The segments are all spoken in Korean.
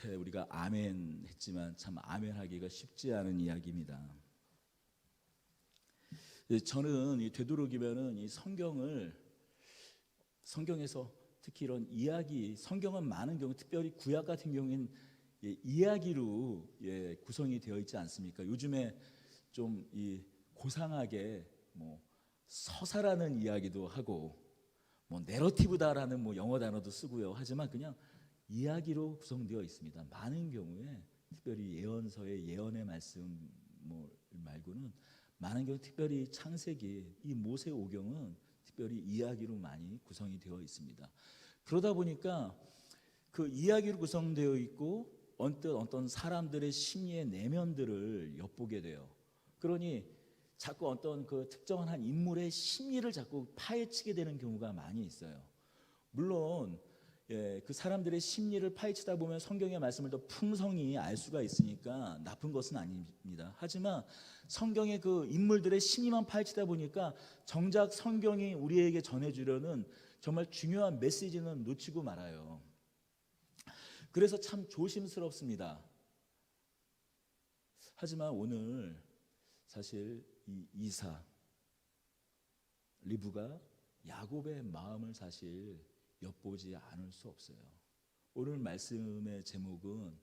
겉에 우리가 아멘 했지만 참 아멘하기가 쉽지 않은 이야기입니다. 저는 이 되도록이면은 이 성경에서 특히 이런 이야기, 성경은 많은 경우 특별히 구약 같은 경우에는 이야기로 구성이 되어 있지 않습니까? 요즘에 좀 이 고상하게 뭐 서사라는 이야기도 하고 뭐 내러티브다라는 뭐 영어 단어도 쓰고요. 하지만 그냥 이야기로 구성되어 있습니다. 많은 경우에 특별히 예언서의 예언의 말씀 말고는 많은 경우 특별히 창세기, 이 모세오경은 특별히 이야기로 많이 구성이 되어 있습니다. 그러다 보니까 그 이야기로 구성되어 있고 어떤 사람들의 심리의 내면들을 엿보게 돼요. 그러니 자꾸 어떤 그 특정한 한 인물의 심리를 자꾸 파헤치게 되는 경우가 많이 있어요. 물론 그 사람들의 심리를 파헤치다 보면 성경의 말씀을 더 풍성히 알 수가 있으니까 나쁜 것은 아닙니다. 하지만 성경의 그 인물들의 심리만 파헤치다 보니까 정작 성경이 우리에게 전해주려는 정말 중요한 메시지는 놓치고 말아요. 그래서 참 조심스럽습니다. 하지만 오늘 사실 이 이삭, 리브가 야곱의 마음을 사실 엿보지 않을 수 없어요. 오늘 말씀의 제목은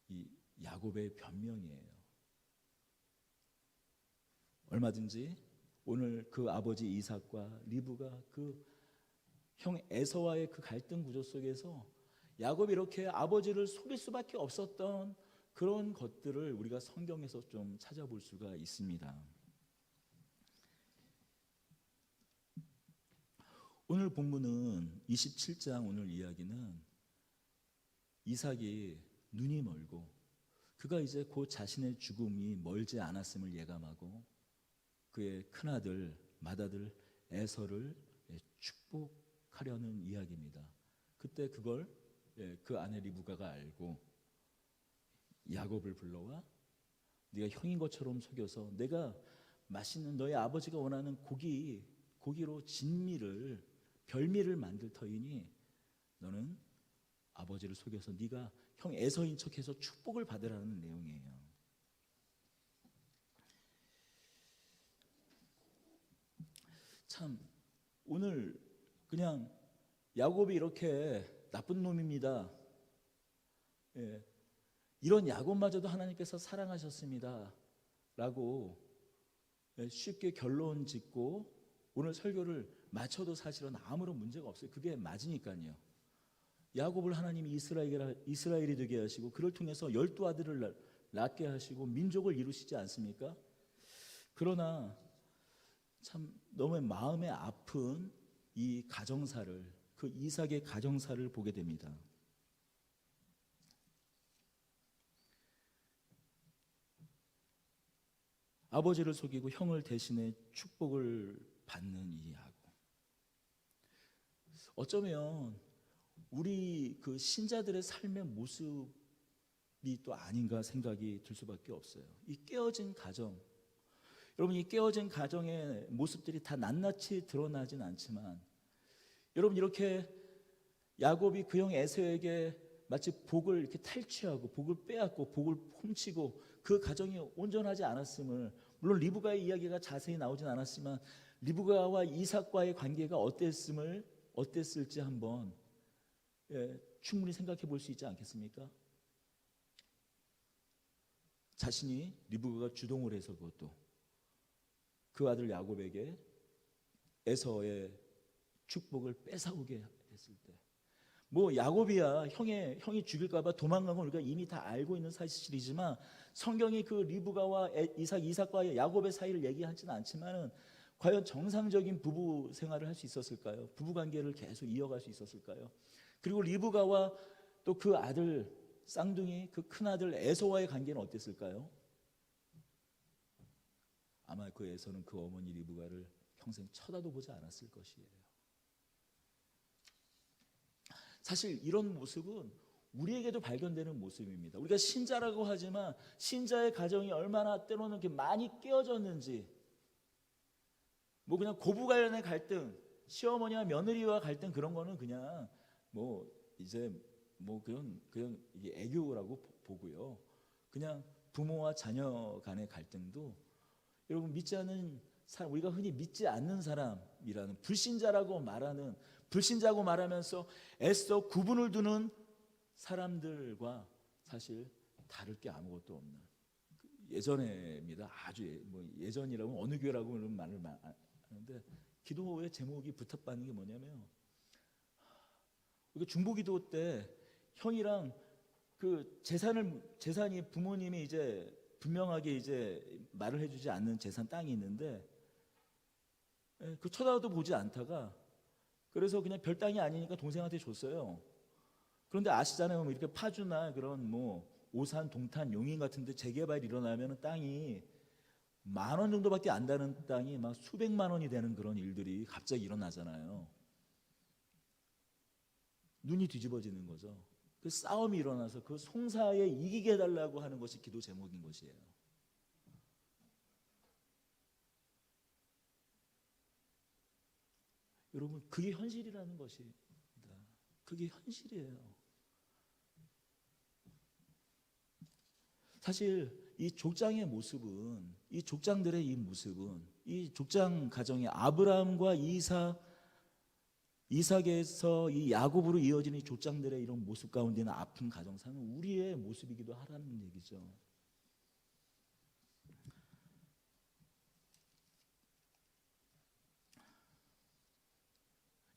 이 야곱의 변명이에요. 얼마든지 오늘 그 아버지 이삭과 리브가 그 형 에서와의 그 갈등 구조 속에서 야곱이 이렇게 아버지를 속일 수밖에 없었던 그런 것들을 우리가 성경에서 좀 찾아볼 수가 있습니다. 오늘 본문은 27장 오늘 이야기는 이삭이 눈이 멀고 그가 이제 곧 자신의 죽음이 멀지 않았음을 예감하고 그의 큰아들 맏아들 에서를 축복하려는 이야기입니다. 그때 그걸 그 아내 리브가가 알고 야곱을 불러와 네가 형인 것처럼 속여서 내가 맛있는 너의 아버지가 원하는 고기로 진미를 별미를 만들 터이니 너는 아버지를 속여서 네가 형 에서인 척해서 축복을 받으라는 내용이에요. 참 오늘 그냥 야곱이 이렇게 나쁜 놈입니다. 이런 야곱마저도 하나님께서 사랑하셨습니다 라고 쉽게 결론 짓고 오늘 설교를 마쳐도 사실은 아무런 문제가 없어요. 그게 맞으니까요. 야곱을 하나님이 이스라엘이 되게 하시고 그를 통해서 12아들을 낳게 하시고 민족을 이루시지 않습니까? 그러나 참 너무 마음에 아픈 이 가정사를, 그 이삭의 가정사를 보게 됩니다. 아버지를 속이고 형을 대신해 축복을 받는 이 야곱. 어쩌면 우리 그 신자들의 삶의 모습이 또 아닌가 생각이 들 수밖에 없어요. 이 깨어진 가정, 여러분 이 깨어진 가정의 모습들이 다 낱낱이 드러나진 않지만 여러분 이렇게 야곱이 그 형 에서에게 마치 복을 이렇게 탈취하고 복을 빼앗고 복을 훔치고 그 가정이 온전하지 않았음을, 물론 리브가의 이야기가 자세히 나오진 않았지만 리브가와 이삭과의 관계가 어땠을지 한번 충분히 생각해 볼 수 있지 않겠습니까? 자신이 리브가가 주동을 해서 그것도 그 아들 야곱에게 에서의 축복을 뺏어오게 했을 때, 뭐 야곱이야 형이 죽일까봐 도망간 건 우리가 이미 다 알고 있는 사실이지만 성경이 그 리브가와 이삭과 야곱의 사이를 얘기하지는 않지만은 과연 정상적인 부부 생활을 할 수 있었을까요? 부부 관계를 계속 이어갈 수 있었을까요? 그리고 리브가와 또 그 아들 쌍둥이 그 큰 아들 에서와의 관계는 어땠을까요? 아마 그 에서는 그 어머니 리브가를 평생 쳐다도 보지 않았을 것이에요. 사실 이런 모습은 우리에게도 발견되는 모습입니다. 우리가 신자라고 하지만 신자의 가정이 얼마나 때로는 이렇게 많이 깨어졌는지, 뭐 그냥 고부간의 갈등, 시어머니와 며느리와 갈등 그런 거는 그냥 뭐 이제 뭐 그냥 이게 애교라고 보고요. 그냥 부모와 자녀 간의 갈등도 여러분 믿지 않는 사람, 우리가 흔히 믿지 않는 사람이라는 불신자라고 말하면서 애써 구분을 두는 사람들과 사실 다를 게 아무것도 없는 예전에입니다. 아주 뭐 예전이라고 어느 교회라고 그런 말을 하는데 기도의 제목이 부탁받는 게 뭐냐면 중보기도 때 형이랑 그 재산이 부모님이 이제 분명하게 이제 말을 해주지 않는 재산 땅이 있는데 그 쳐다도 보지 않다가 그래서 그냥 별 땅이 아니니까 동생한테 줬어요. 그런데 아시잖아요. 뭐 이렇게 파주나 그런 뭐 오산, 동탄, 용인 같은데 재개발이 일어나면 땅이 10,000원 정도밖에 안 되는 땅이 막 수백만 원이 되는 그런 일들이 갑자기 일어나잖아요. 눈이 뒤집어지는 거죠. 그 싸움이 일어나서 그 송사에 이기게 해달라고 하는 것이 기도 제목인 것이에요. 여러분 그게 현실이라는 것입니다. 그게 현실이에요. 사실 이 족장의 모습은 이 족장들의 이 모습은 이 족장 가정의 아브라함과 이삭에서 이 야곱으로 이어지는 이 족장들의 이런 모습 가운데는 아픈 가정사는 우리의 모습이기도 하라는 얘기죠.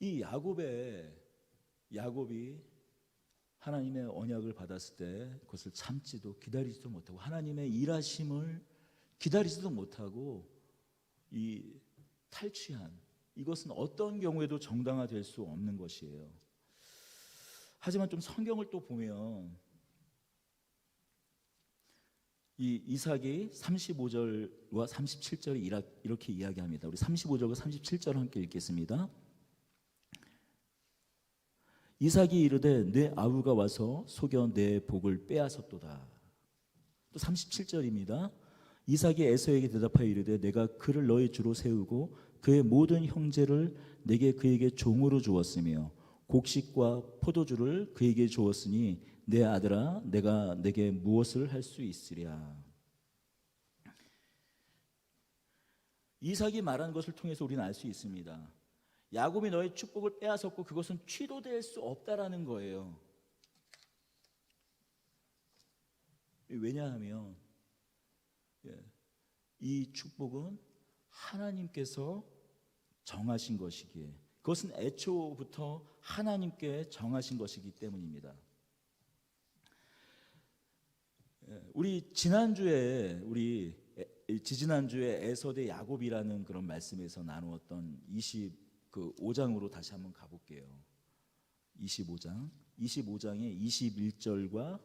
이 야곱이 하나님의 언약을 받았을 때 그것을 참지도 기다리지도 못하고 하나님의 일하심을 기다리지도 못하고 이 탈취한 이것은 어떤 경우에도 정당화될 수 없는 것이에요. 하지만 좀 성경을 또 보면 이 이삭이 35절과 37절에 이렇게 이야기합니다. 우리 35절과 37절 함께 읽겠습니다. 이삭이 이르되 내 아우가 와서 속여 내 복을 빼앗았도다. 또 37절입니다. 이삭이 에서에게 대답하여 이르되 내가 그를 너의 주로 세우고 그의 모든 형제를 내게 그에게 종으로 주었으며 곡식과 포도주를 그에게 주었으니 내 아들아 내가 내게 무엇을 할 수 있으랴. 이삭이 말한 것을 통해서 우리는 알 수 있습니다. 야곱이 너의 축복을 빼앗았고 그것은 취소될 수 없다라는 거예요. 왜냐하면 이 축복은 하나님께서 정하신 것이기에 그것은 애초부터 하나님께 정하신 것이기 때문입니다. 우리 지지난주에 에서 대 야곱이라는 그런 말씀에서 나누었던 25장으로 다시 한번 가볼게요. 25장의 21절과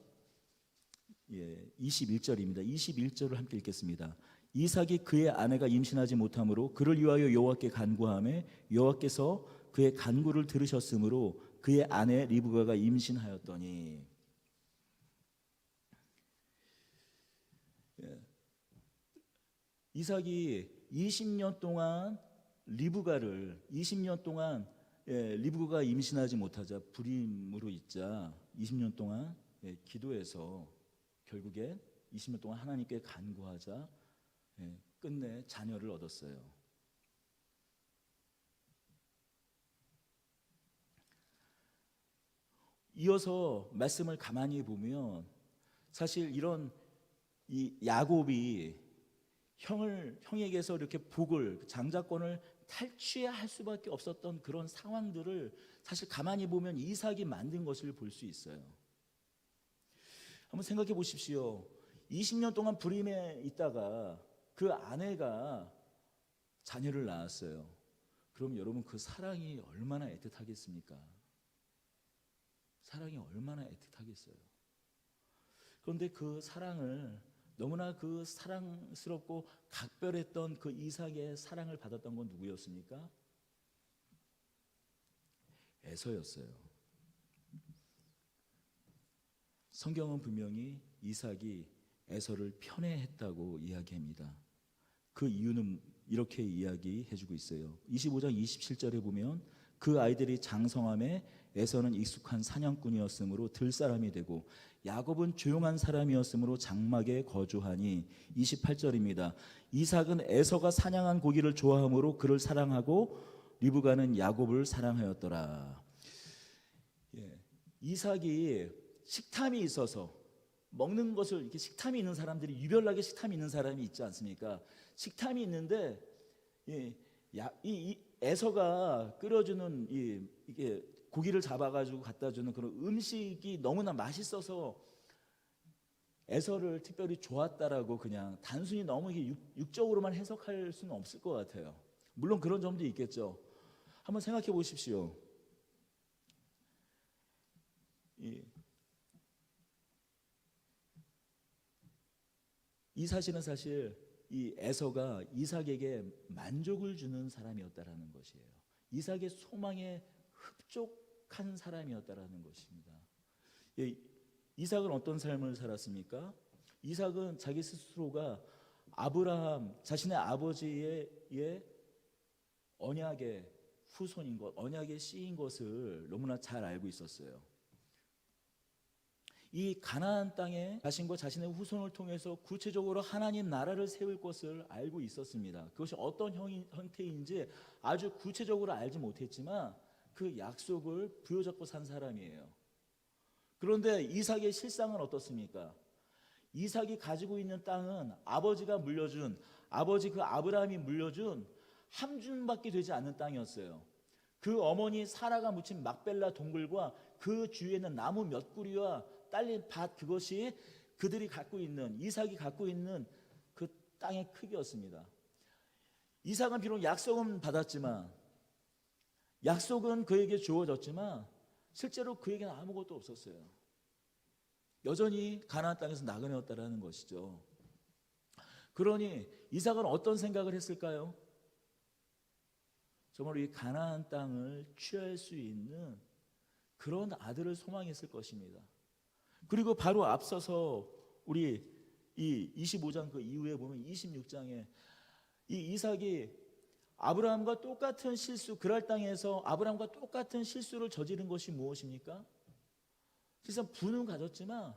21절입니다. 21절을 함께 읽겠습니다. 이삭이 그의 아내가 임신하지 못하므로 그를 위하여 여호와께 간구하매 여호와께서 그의 간구를 들으셨으므로 그의 아내 리브가가 임신하였더니. 이삭이 20년 동안 리브가가 임신하지 못하자 불임으로 있자 20년 동안 기도해서 결국에 20년 동안 하나님께 간구하자 끝내 자녀를 얻었어요. 이어서 말씀을 가만히 보면 사실 이런 이 야곱이 형에게서 이렇게 복을 장자권을 탈취할 수밖에 없었던 그런 상황들을 사실 가만히 보면 이삭이 만든 것을 볼 수 있어요. 한번 생각해 보십시오. 20년 동안 불임에 있다가 그 아내가 자녀를 낳았어요. 그럼 여러분 그 사랑이 얼마나 애틋하겠습니까? 사랑이 얼마나 애틋하겠어요. 그런데 그 사랑을 너무나 그 사랑스럽고 각별했던 그 이삭의 사랑을 받았던 건 누구였습니까? 에서였어요. 성경은 분명히 이삭이 에서를 편애했다고 이야기합니다. 그 이유는 이렇게 이야기해주고 있어요. 25장 27절에 보면 그 아이들이 장성함에 에서는 익숙한 사냥꾼이었으므로 들사람이 되고 야곱은 조용한 사람이었으므로 장막에 거주하니. 28절입니다. 이삭은 에서가 사냥한 고기를 좋아하므로 그를 사랑하고 리브가는 야곱을 사랑하였더라. 예, 이삭이 식탐이 있어서 먹는 것을 이렇게 식탐이 있는 사람들이 유별나게 식탐이 있는 사람이 있지 않습니까? 식탐이 있는데 이 에서가 끓여주는 이게 고기를 잡아가지고 갖다주는 그런 음식이 너무나 맛있어서 에서를 특별히 좋았다라고 그냥 단순히 너무 이게 육적으로만 해석할 수는 없을 것 같아요. 물론 그런 점도 있겠죠. 한번 생각해 보십시오. 이 사실은 사실 이 에서가 이삭에게 만족을 주는 사람이었다라는 것이에요. 이삭의 소망에 흡족한 사람이었다라는 것입니다. 이삭은 어떤 삶을 살았습니까? 이삭은 자기 스스로가 아브라함 자신의 아버지의 언약의 후손인 것, 언약의 씨인 것을 너무나 잘 알고 있었어요. 이 가나안 땅에 자신과 자신의 후손을 통해서 구체적으로 하나님 나라를 세울 것을 알고 있었습니다. 그것이 어떤 형태인지 아주 구체적으로 알지 못했지만 그 약속을 부여잡고 산 사람이에요. 그런데 이삭의 실상은 어떻습니까? 이삭이 가지고 있는 땅은 아버지가 물려준, 아버지 그 아브라함이 물려준 한 줌밖에 되지 않는 땅이었어요. 그 어머니 사라가 묻힌 막벨라 동굴과 그 주위에는 나무 몇 구리와 딸린 밭, 그것이 그들이 갖고 있는, 이삭이 갖고 있는 그 땅의 크기였습니다. 이삭은 비록 약속은 받았지만, 약속은 그에게 주어졌지만 실제로 그에게는 아무것도 없었어요. 여전히 가나안 땅에서 나그네였다라는 것이죠. 그러니 이삭은 어떤 생각을 했을까요? 정말 이 가나안 땅을 취할 수 있는 그런 아들을 소망했을 것입니다. 그리고 바로 앞서서 우리 이 25장 그 이후에 보면 26장에 이 이삭이 아브라함과 똑같은 실수, 그랄 땅에서 아브라함과 똑같은 실수를 저지른 것이 무엇입니까? 실상 부는 가졌지만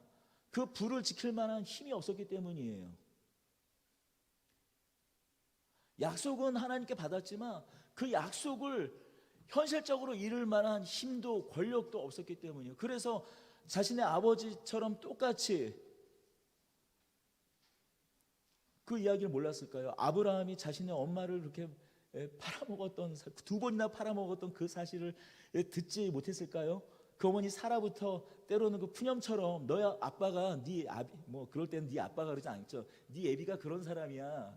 그 부를 지킬 만한 힘이 없었기 때문이에요. 약속은 하나님께 받았지만 그 약속을 현실적으로 이룰 만한 힘도 권력도 없었기 때문이에요. 그래서 자신의 아버지처럼 똑같이 그 이야기를 몰랐을까요? 아브라함이 자신의 엄마를 그렇게 팔아먹었던, 두 번이나 팔아먹었던 그 사실을 듣지 못했을까요? 그 어머니 사라부터 때로는 그 푸념처럼 너의 아빠가 뭐 그럴 때는 네 아빠가 그러지 않죠. 네 애비가 그런 사람이야.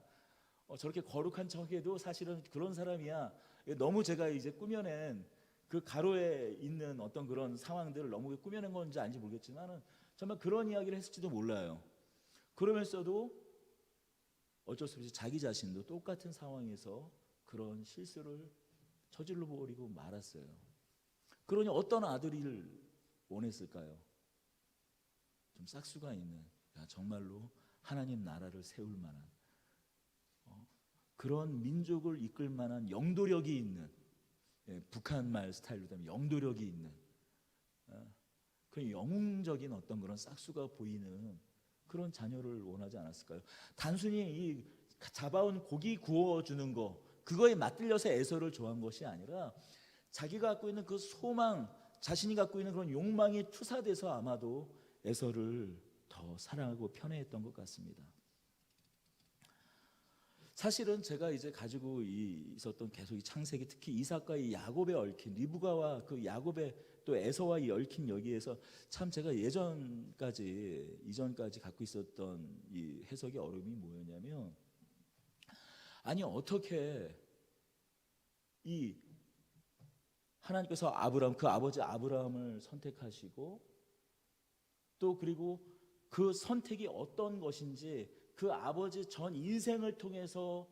저렇게 거룩한 척해도 사실은 그런 사람이야. 너무 제가 이제 꾸며낸 그 가로에 있는 어떤 그런 상황들을 너무 꾸며낸 건지 아닌지 모르겠지만은 정말 그런 이야기를 했을지도 몰라요. 그러면서도 어쩔 수 없이 자기 자신도 똑같은 상황에서 그런 실수를 저질러 버리고 말았어요. 그러니 어떤 아들을 원했을까요? 좀 싹수가 있는, 정말로 하나님 나라를 세울 만한, 그런 민족을 이끌 만한 영도력이 있는, 북한 말 스타일로 되면 영도력이 있는, 그 영웅적인 어떤 그런 싹수가 보이는 그런 자녀를 원하지 않았을까요? 단순히 이 잡아온 고기 구워주는 거, 그거에 맞들려서 에서를 좋아한 것이 아니라 자기가 갖고 있는 그 소망, 자신이 갖고 있는 그런 욕망이 투사돼서 아마도 에서를 더 사랑하고 편애했던 것 같습니다. 사실은 제가 이제 가지고 있었던 계속 이 창세기, 특히 이삭과 이 야곱에 얽힌, 리브가와 그 야곱의 또 에서와 이 얽힌 여기에서 참 제가 이전까지 갖고 있었던 이 해석의 어려움이 뭐였냐면, 아니 어떻게 이 하나님께서 아브라함, 그 아버지 아브라함을 선택하시고 또 그리고 그 선택이 어떤 것인지 그 아버지 전 인생을 통해서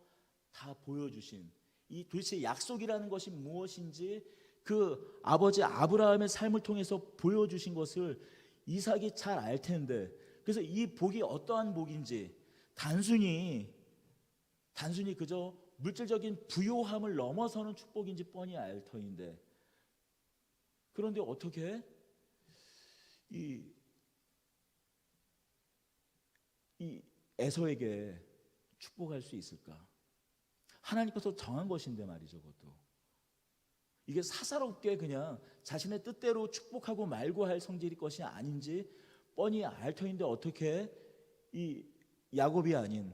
다 보여주신 이 도대체 약속이라는 것이 무엇인지 그 아버지 아브라함의 삶을 통해서 보여주신 것을 이삭이 잘 알 텐데, 그래서 이 복이 어떠한 복인지 단순히 그저 물질적인 부요함을 넘어서는 축복인지 뻔히 알 터인데, 그런데 어떻게 이 에서에게 축복할 수 있을까? 하나님께서 정한 것인데 말이죠. 그것도 이게 사사롭게 그냥 자신의 뜻대로 축복하고 말고 할 성질의 것이 아닌지 뻔히 알 터인데 어떻게 이 야곱이 아닌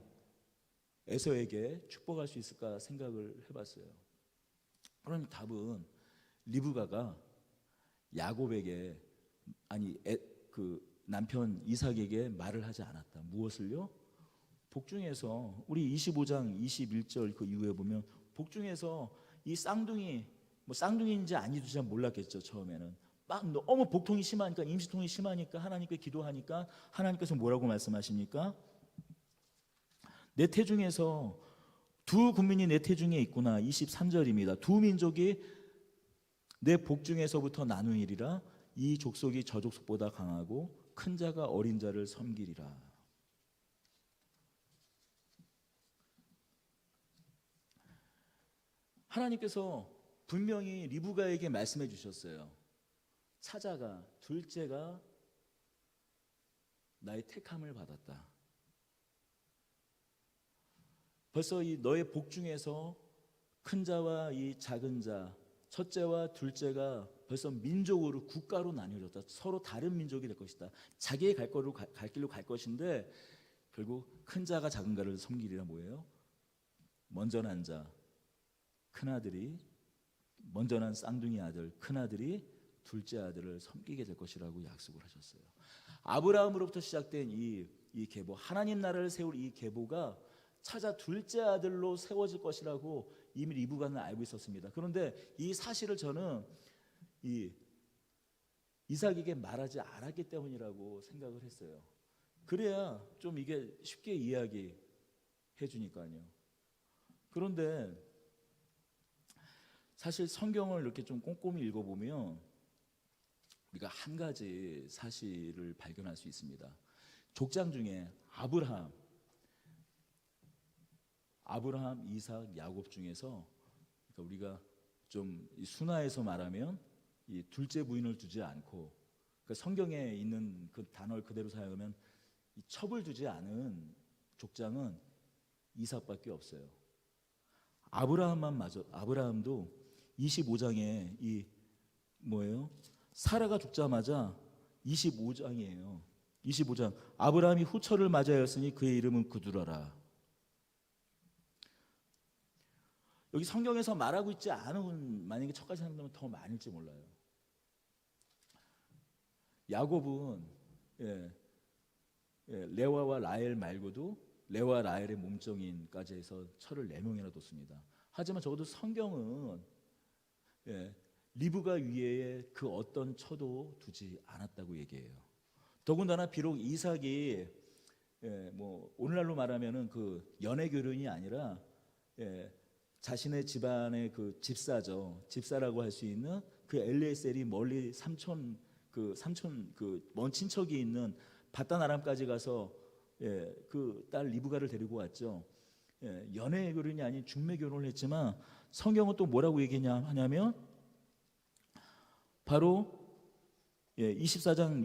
에서에게 축복할 수 있을까 생각을 해봤어요. 그러니 답은 리브가가 야곱에게 그 남편 이삭에게 말을 하지 않았다. 무엇을요? 복중에서 우리 25장 21절 그 이후에 보면 복중에서 이 쌍둥이 뭐 쌍둥이인지 아닌지 잘 몰랐겠죠. 처음에는 막 너무 복통이 심하니까 임시통이 심하니까 하나님께 기도하니까 하나님께서 뭐라고 말씀하십니까? 내 태중에서 두 군민이 내 태중에 있구나. 23절입니다. 두 민족이 내 복중에서부터 나누이리라. 이 족속이 저 족속보다 강하고 큰 자가 어린 자를 섬기리라. 하나님께서 분명히 리브가에게 말씀해 주셨어요. 차자가 둘째가 나의 택함을 받았다. 벌써 이 너의 복중에서 큰 자와 이 작은 자, 첫째와 둘째가 벌써 민족으로 국가로 나뉘어졌다. 서로 다른 민족이 될 것이다. 자기의 갈 길로 갈 것인데 결국 큰 자가 작은 자를 섬기리라. 뭐예요? 먼저 난 자, 큰 아들이 먼저 난 쌍둥이 아들, 큰 아들이 둘째 아들을 섬기게 될 것이라고 약속을 하셨어요. 아브라함으로부터 시작된 이 계보, 하나님 나라를 세울 이 계보가 차자 둘째 아들로 세워질 것이라고 이미 리브가는 알고 있었습니다. 그런데 이 사실을 저는 이삭에게 말하지 않았기 때문이라고 생각을 했어요. 그래야 좀 이게 쉽게 이야기해 주니까요. 그런데 사실 성경을 이렇게 좀 꼼꼼히 읽어보면 우리가 한 가지 사실을 발견할 수 있습니다. 족장 중에 아브라함, 이삭, 야곱 중에서 그러니까 우리가 좀 순화해서 말하면 이 둘째 부인을 두지 않고 그러니까 성경에 있는 그 단어를 그대로 사용하면 이 첩을 두지 않은 족장은 이삭밖에 없어요. 아브라함도 25장에 이 뭐예요? 사라가 죽자마자 25장이에요. 25장 아브라함이 후처를 맞이하였으니 그의 이름은 그두라라. 여기 성경에서 말하고 있지 않은 만약에 척까지 생각하면 더 많을지 몰라요. 야곱은 레와와 라헬 말고도 레와 라헬의 몸종인까지 해서 철을 4명이나 뒀습니다. 하지만 적어도 성경은 리브가 위에 그 어떤 처도 두지 않았다고 얘기해요. 더군다나 비록 이삭이 뭐 오늘날로 말하면은 그 연애 결혼이 아니라 자신의 집안의 그 집사라고 할 수 있는 그 엘리에셀이 멀리 삼촌 그 먼 친척이 있는 바단 아람까지 가서 그 딸 리브가를 데리고 왔죠. 연애 결혼이 아닌 중매 결혼을 했지만 성경은 또 뭐라고 얘기하냐면 바로 24장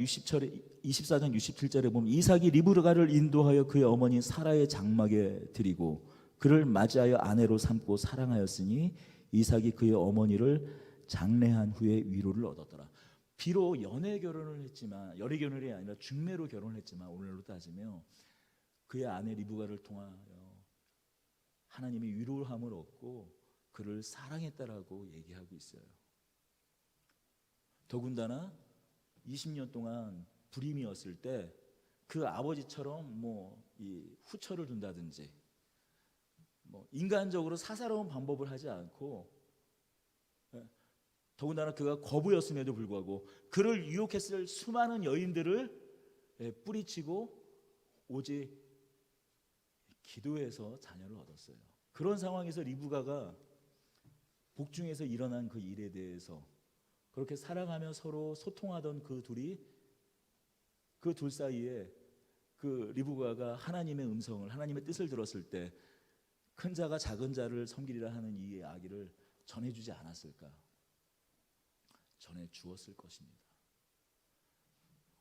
67절에 보면 이삭이 리브가를 인도하여 그의 어머니 사라의 장막에 드리고 그를 맞이하여 아내로 삼고 사랑하였으니 이삭이 그의 어머니를 장례한 후에 위로를 얻었더라. 비록 연애 결혼을 했지만 연애 결혼이 아니라 중매로 결혼을 했지만 오늘로 따지면 그의 아내 리브가를 통하여 하나님이 위로함을 얻고 그를 사랑했다라고 얘기하고 있어요. 더군다나 20년 동안 불임이었을 때 그 아버지처럼 뭐 이 후처를 둔다든지 뭐 인간적으로 사사로운 방법을 하지 않고 더군다나 그가 거부였음에도 불구하고 그를 유혹했을 수많은 여인들을 뿌리치고 오직 기도해서 자녀를 얻었어요. 그런 상황에서 리브가가 복중에서 일어난 그 일에 대해서 그렇게 사랑하며 서로 소통하던 그 둘 사이에 그 리브가가 하나님의 음성을 하나님의 뜻을 들었을 때 큰 자가 작은 자를 섬기리라 하는 이 이야기를 전해주지 않았을까? 전해 주었을 것입니다.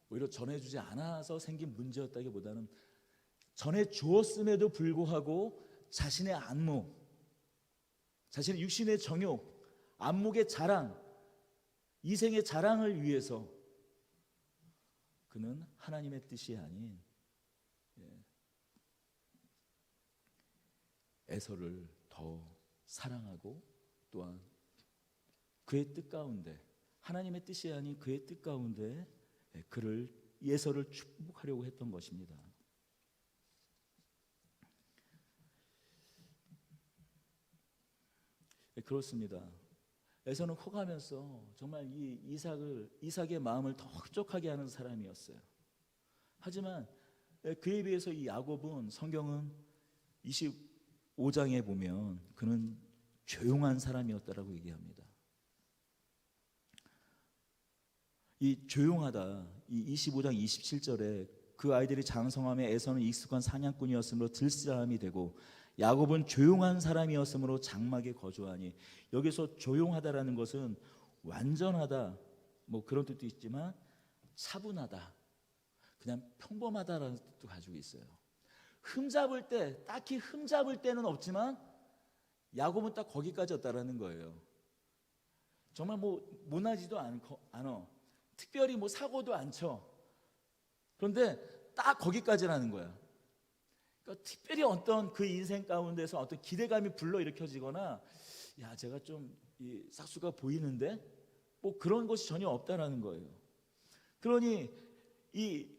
오히려 전해주지 않아서 생긴 문제였다기보다는 전해 주었음에도 불구하고 자신의 안목, 자신의 육신의 정욕, 안목의 자랑, 이생의 자랑을 위해서 그는 하나님의 뜻이 아닌 에서를 더 사랑하고 또한 그의 뜻 가운데, 하나님의 뜻이 아닌 그의 뜻 가운데 그를 에서를 축복하려고 했던 것입니다. 그렇습니다. 에서는 커가면서 정말 이 이삭의 마음을 더 흡족하게 하는 사람이었어요. 하지만 그에 비해서 이 야곱은, 성경은 25장에 보면 그는 조용한 사람이었다라고 얘기합니다. 이 조용하다, 이 25장 27절에 그 아이들이 장성함에 에서는 익숙한 사냥꾼이었으므로 들사람이 되고 야곱은 조용한 사람이었으므로 장막에 거주하니, 여기서 조용하다라는 것은 완전하다 뭐 그런 뜻도 있지만 차분하다, 그냥 평범하다라는 뜻도 가지고 있어요. 흠잡을 때, 딱히 흠잡을 때는 없지만 야곱은 딱 거기까지였다라는 거예요. 정말 뭐 모나지도 않아, 특별히 뭐 사고도 안 쳐. 그런데 딱 거기까지라는 거야. 그러니까 특별히 어떤 그 인생 가운데서 어떤 기대감이 불러일으켜지거나, 야, 제가 좀 이 싹수가 보이는데 뭐 그런 것이 전혀 없다라는 거예요. 그러니 이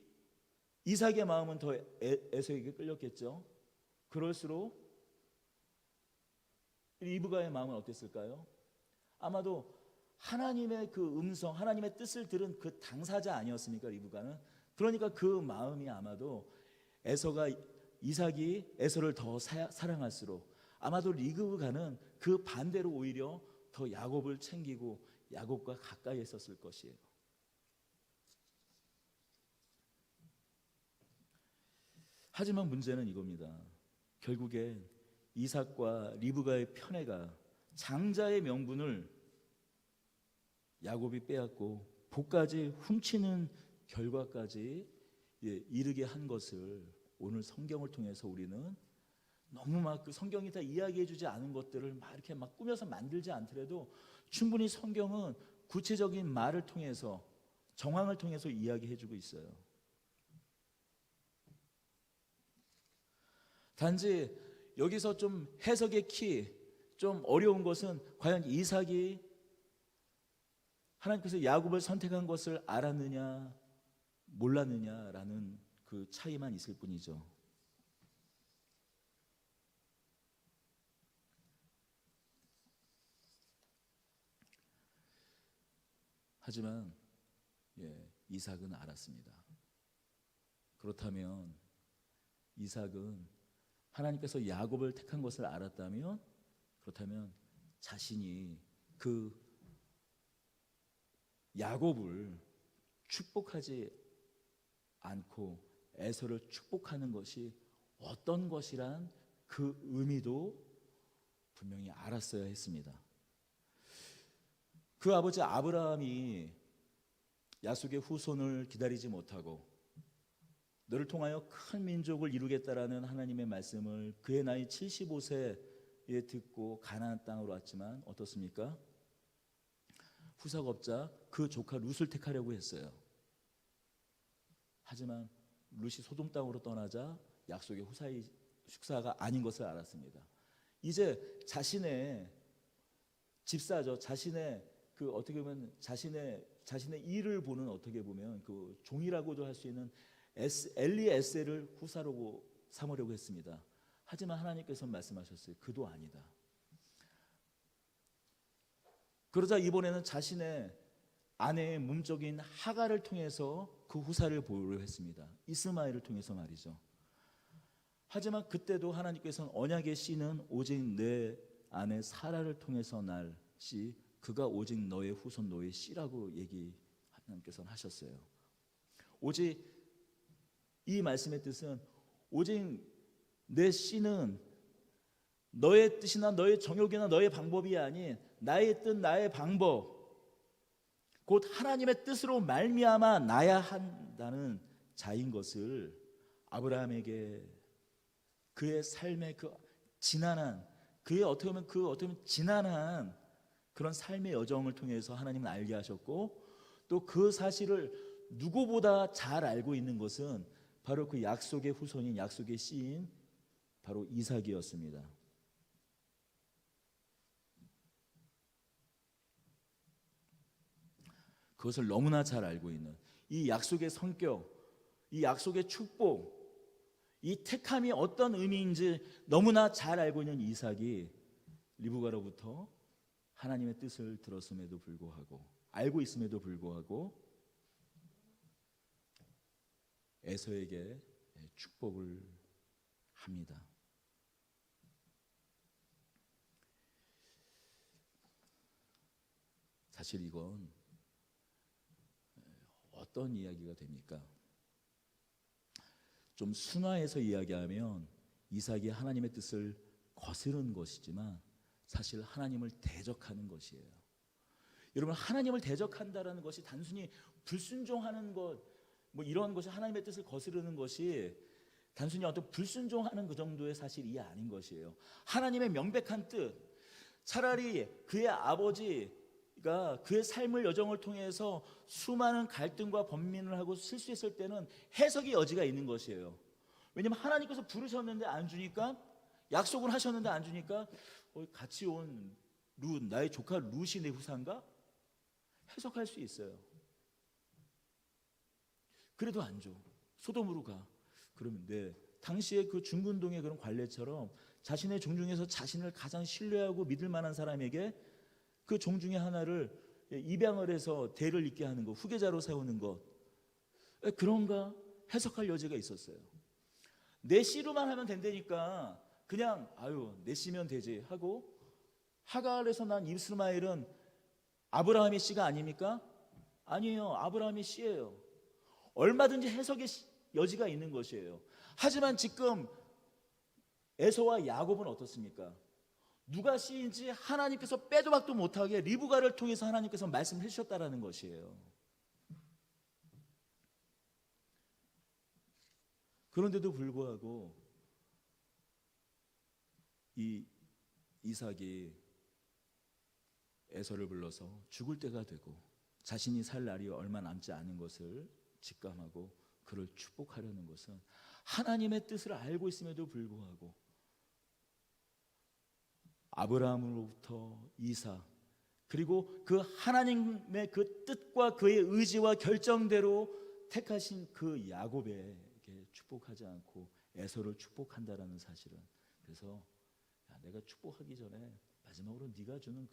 이삭의 마음은 더 에서에게 끌렸겠죠. 그럴수록 리브가의 마음은 어땠을까요? 아마도 하나님의 그 음성, 하나님의 뜻을 들은 그 당사자 아니었습니까, 리브가는? 그러니까 그 마음이 아마도 이삭이 에서를 더 사랑할수록 아마도 리브가는 그 반대로 오히려 더 야곱을 챙기고 야곱과 가까이 있었을 것이에요. 하지만 문제는 이겁니다. 결국에 이삭과 리브가의 편애가 장자의 명분을 야곱이 빼앗고 복까지 훔치는 결과까지 이르게 한 것을 오늘 성경을 통해서 우리는 너무 막 그 성경이 다 이야기해주지 않은 것들을 막 이렇게 막 꾸며서 만들지 않더라도 충분히 성경은 구체적인 말을 통해서, 정황을 통해서 이야기해주고 있어요. 단지 여기서 좀 해석의 좀 어려운 것은 과연 이삭이 하나님께서 야곱을 선택한 것을 알았느냐 몰랐느냐라는 그 차이만 있을 뿐이죠. 하지만 이삭은 알았습니다. 그렇다면 이삭은 하나님께서 야곱을 택한 것을 알았다면, 그렇다면 자신이 그 야곱을 축복하지 않고 에서를 축복하는 것이 어떤 것이란 그 의미도 분명히 알았어야 했습니다. 그 아버지 아브라함이 야속의 후손을 기다리지 못하고 너를 통하여 큰 민족을 이루겠다라는 하나님의 말씀을 그의 나이 75세에 듣고 가나안 땅으로 왔지만 어떻습니까? 후사가 없자 그 조카 룻을 택하려고 했어요. 하지만 룻이 소돔 땅으로 떠나자 약속의 후사가 아닌 것을 알았습니다. 이제 자신의 집사죠, 자신의 그 어떻게 보면 자신의 일을 보는, 어떻게 보면 그 종이라고도 할 수 있는 엘리에셀을 후사로 삼으려고 했습니다. 하지만 하나님께서 말씀하셨어요. 그도 아니다. 그러자 이번에는 자신의 아내의 몸적인 하가를 통해서 그 후사를 보려고 했습니다. 이스마엘을 통해서 말이죠. 하지만 그때도 하나님께서는 언약의 씨는 오직 내 아내 사라를 통해서 날 씨, 그가 오직 너의 후손 너의 씨라고 하나님께서는 하셨어요. 오직 이 말씀의 뜻은 오직 내 씨는 너의 뜻이나 너의 정욕이나 너의 방법이 아닌 나의 뜻, 나의 방법, 곧 하나님의 뜻으로 말미암아 나야 한다는 자인 것을 아브라함에게 그의 삶의 그 지난한, 그의 어떻게 보면 지난한 그런 삶의 여정을 통해서 하나님은 알게 하셨고, 또 그 사실을 누구보다 잘 알고 있는 것은 바로 그 약속의 후손인, 약속의 씨인 바로 이삭이었습니다. 그것을 너무나 잘 알고 있는 이 약속의 성격, 이 약속의 축복, 이 택함이 어떤 의미인지 너무나 잘 알고 있는 이삭이 리브가로부터 하나님의 뜻을 들었음에도 불구하고, 알고 있음에도 불구하고 에서에게 축복을 합니다. 사실 이건 어떤 이야기가 됩니까? 좀 순화해서 이야기하면 이삭이 하나님의 뜻을 거스른 것이지만 사실 하나님을 대적하는 것이에요. 여러분, 하나님을 대적한다라는 것이 단순히 불순종하는 것, 뭐 이런 것이 하나님의 뜻을 거스르는 것이 단순히 어떤 불순종하는 그 정도의 사실이 아닌 것이에요. 하나님의 명백한 뜻, 차라리 그의 아버지가 그의 삶을 여정을 통해서 수많은 갈등과 번민을 하고 실수했을 때는 해석의 여지가 있는 것이에요. 왜냐하면 하나님께서 부르셨는데 안 주니까, 약속을 하셨는데 안 주니까 같이 온 룻, 나의 조카 룻이 내 후사인가? 해석할 수 있어요. 그래도 안 줘. 소돔으로 가. 그러면 당시에 그 중근동의 그런 관례처럼 자신의 종 중에서 자신을 가장 신뢰하고 믿을 만한 사람에게 그 종 중에 하나를 입양을 해서 대를 잇게 하는 것, 후계자로 세우는 것, 그런가 해석할 여지가 있었어요. 내 씨로만 하면 된다니까 그냥 내 씨면 되지 하고, 하갈에서 난 이스마엘은 아브라함의 씨가 아닙니까? 아니에요. 아브라함의 씨예요. 얼마든지 해석의 여지가 있는 것이에요. 하지만 지금 에서와 야곱은 어떻습니까? 누가 씨인지 하나님께서 빼도 박도 못하게 리브가를 통해서 하나님께서 말씀해 주셨다라는 것이에요. 그런데도 불구하고 이 이삭이 에서를 불러서 죽을 때가 되고 자신이 살 날이 얼마 남지 않은 것을 직감하고 그를 축복하려는 것은 하나님의 뜻을 알고 있음에도 불구하고 아브라함으로부터 이삭, 그리고 그 하나님의 그 뜻과 그의 의지와 결정대로 택하신 그 야곱에게 축복하지 않고 에서를 축복한다라는 사실은, 그래서 내가 축복하기 전에 마지막으로 네가 주는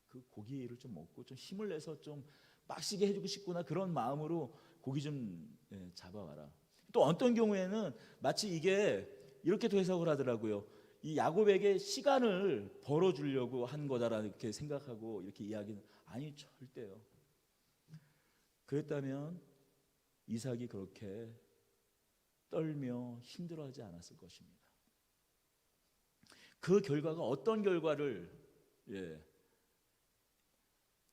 그 고기를 좀 먹고 좀 힘을 내서 좀 빡시게 해주고 싶구나, 그런 마음으로 고기 좀 잡아와라. 또 어떤 경우에는 마치 이게 이렇게도 해석을 하더라고요. 이 야곱에게 시간을 벌어주려고 한 거다라는 이렇게 생각하고 이렇게 이야기는, 아니 절대요. 그랬다면 이삭이 그렇게 떨며 힘들어하지 않았을 것입니다. 그 결과가 어떤 결과를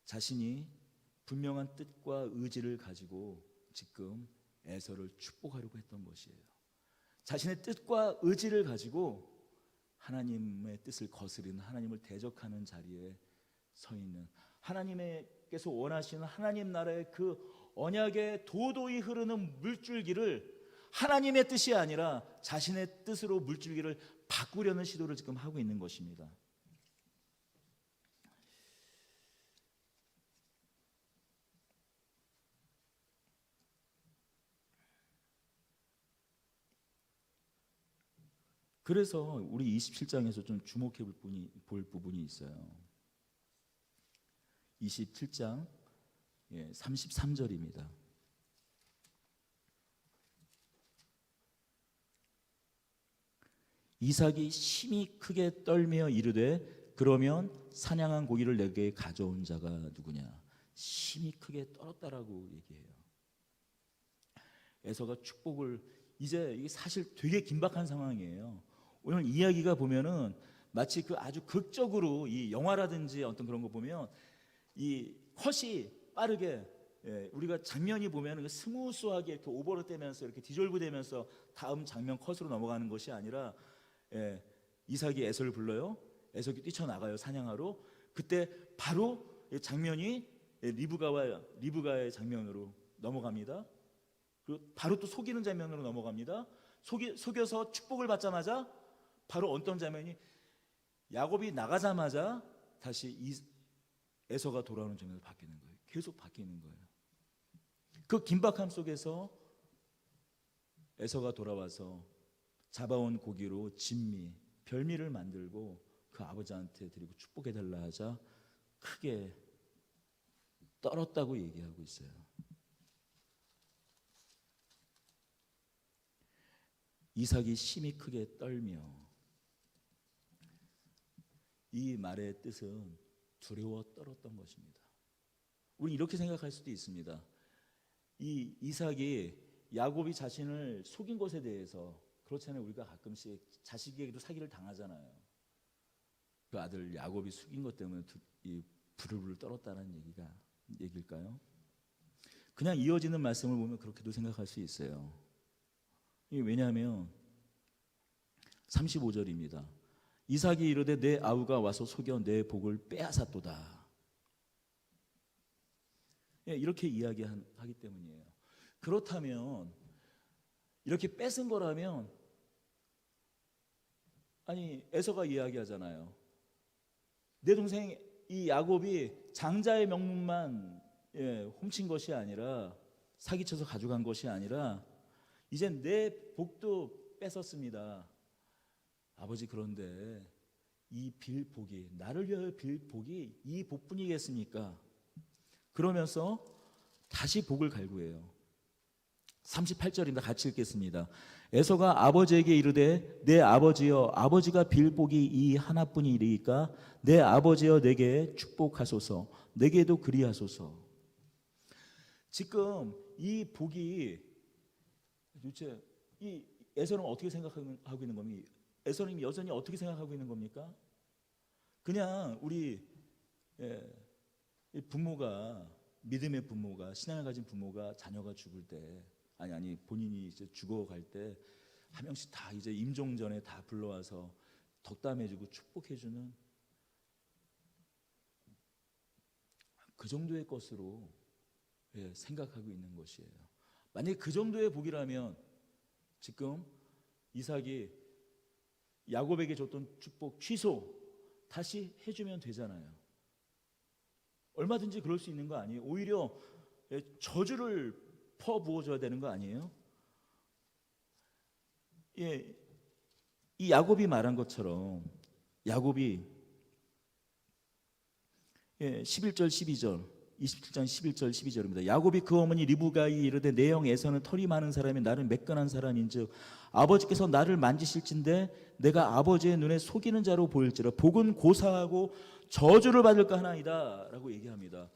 자신이 분명한 뜻과 의지를 가지고 지금 에서를 축복하려고 했던 것이에요. 자신의 뜻과 의지를 가지고 하나님의 뜻을 거스르는, 하나님을 대적하는 자리에 서 있는, 하나님께서 원하시는 하나님 나라의 그 언약의 도도히 흐르는 물줄기를 하나님의 뜻이 아니라 자신의 뜻으로 물줄기를 바꾸려는 시도를 지금 하고 있는 것입니다. 그래서 우리 27장에서 좀 주목해 볼 부분이 있어요. 27장 33절입니다. 이삭이 심히 크게 떨며 이르되 그러면 사냥한 고기를 내게 가져온 자가 누구냐. 심히 크게 떨었다라고 얘기해요. 에서가 축복을, 이제 이게 사실 되게 긴박한 상황이에요. 오늘 이야기가 보면은 마치 그 아주 극적으로, 이 영화라든지 어떤 그런 거 보면 이 컷이 빠르게 우리가 장면이 보면 스무스하게 이렇게 오버로 되면서 이렇게 디졸브 되면서 다음 장면 컷으로 넘어가는 것이 아니라 이삭이 에서를 불러요. 에서가 뛰쳐나가요 사냥하러. 그때 바로 장면이 리브가의 장면으로 넘어갑니다. 그리고 바로 또 속이는 장면으로 넘어갑니다. 속여서 축복을 받자마자 바로 어떤 장면이 야곱이 나가자마자 다시 에서가 돌아오는 장면으로 바뀌는 거예요. 계속 바뀌는 거예요. 그 긴박함 속에서 에서가 돌아와서 잡아온 고기로 진미, 별미를 만들고 그 아버지한테 드리고 축복해달라 하자 크게 떨었다고 얘기하고 있어요. 이삭이 심히 크게 떨며, 이 말의 뜻은 두려워 떨었던 것입니다. 우리 이렇게 생각할 수도 있습니다. 이 이삭이 야곱이 자신을 속인 것에 대해서, 그렇잖아요. 우리가 가끔씩 자식에게도 사기를 당하잖아요. 그 아들 야곱이 속인 것 때문에 이 부르르 떨었다는 얘기일까요? 그냥 이어지는 말씀을 보면 그렇게도 생각할 수 있어요. 왜냐하면 35절입니다. 이삭이 이르되 내 아우가 와서 속여 내 복을 빼앗았도다. 이렇게 이야기하기 때문이에요. 그렇다면 이렇게 뺏은 거라면, 아니 에서가 이야기하잖아요. 내 동생 이 야곱이 장자의 명분만 훔친 것이 아니라, 사기쳐서 가져간 것이 아니라 이제 내 복도 뺏었습니다. 아버지, 그런데 이 빌 복이, 나를 위하여 빌 복이 이 복뿐이겠습니까? 그러면서 다시 복을 갈구해요. 38절입니다. 같이 읽겠습니다. 에서가 아버지에게 이르되 내 아버지여, 아버지가 빌 복이 이 하나뿐이리이까 내 아버지여 내게 축복하소서, 내게도 그리하소서. 지금 이 복이 도대체 이 에서는 어떻게 생각하고 있는 겁니까? 에서는 여전히 어떻게 생각하고 있는 겁니까? 그냥 우리 부모가, 믿음의 부모가, 신앙을 가진 부모가 자녀가 죽을 때, 아니 본인이 이제 죽어갈 때 한 명씩 다 이제 임종 전에 다 불러와서 덕담해주고 축복해주는 그 정도의 것으로 생각하고 있는 것이에요. 만약에 그 정도의 복이라면 지금 이삭이 야곱에게 줬던 축복 취소 다시 해주면 되잖아요. 얼마든지 그럴 수 있는 거 아니에요? 오히려 저주를 퍼부어줘야 되는 거 아니에요? 이 야곱이 말한 것처럼, 야곱이 11절 12절 27장 11절 12절입니다. 야곱이 그 어머니 리브가에 이르되 내 형 에서는 털이 많은 사람이 나를 매끈한 사람인즉 아버지께서 나를 만지실진데 내가 아버지의 눈에 속이는 자로 보일지라 복은 고사하고 저주를 받을까 하나이다 라고 얘기합니다.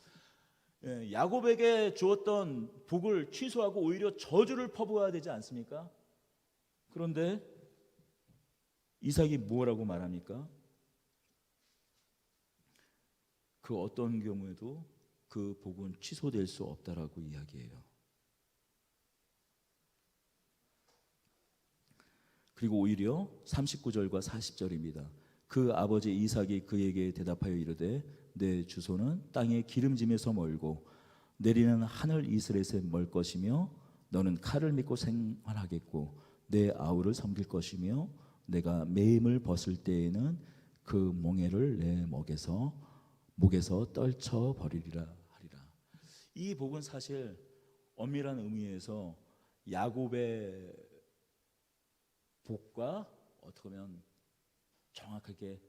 야곱에게 주었던 복을 취소하고 오히려 저주를 퍼부어야 되지 않습니까? 그런데 이삭이 뭐라고 말합니까? 그 어떤 경우에도 그 복은 취소될 수 없다라고 이야기해요. 그리고 오히려 39절과 40절입니다. 그 아버지 이삭이 그에게 대답하여 이르되 내 주소는 땅의 기름짐에서 멀고 내리는 하늘 이슬에서 멀 것이며 너는 칼을 믿고 생활하겠고 내 아우를 섬길 것이며 내가 매임을 벗을 때에는 그 몽에를 내 목에서 떨쳐 버리리라 하리라. 이 복은 사실 엄밀한 의미에서 야곱의 복과 어떻게 보면 정확하게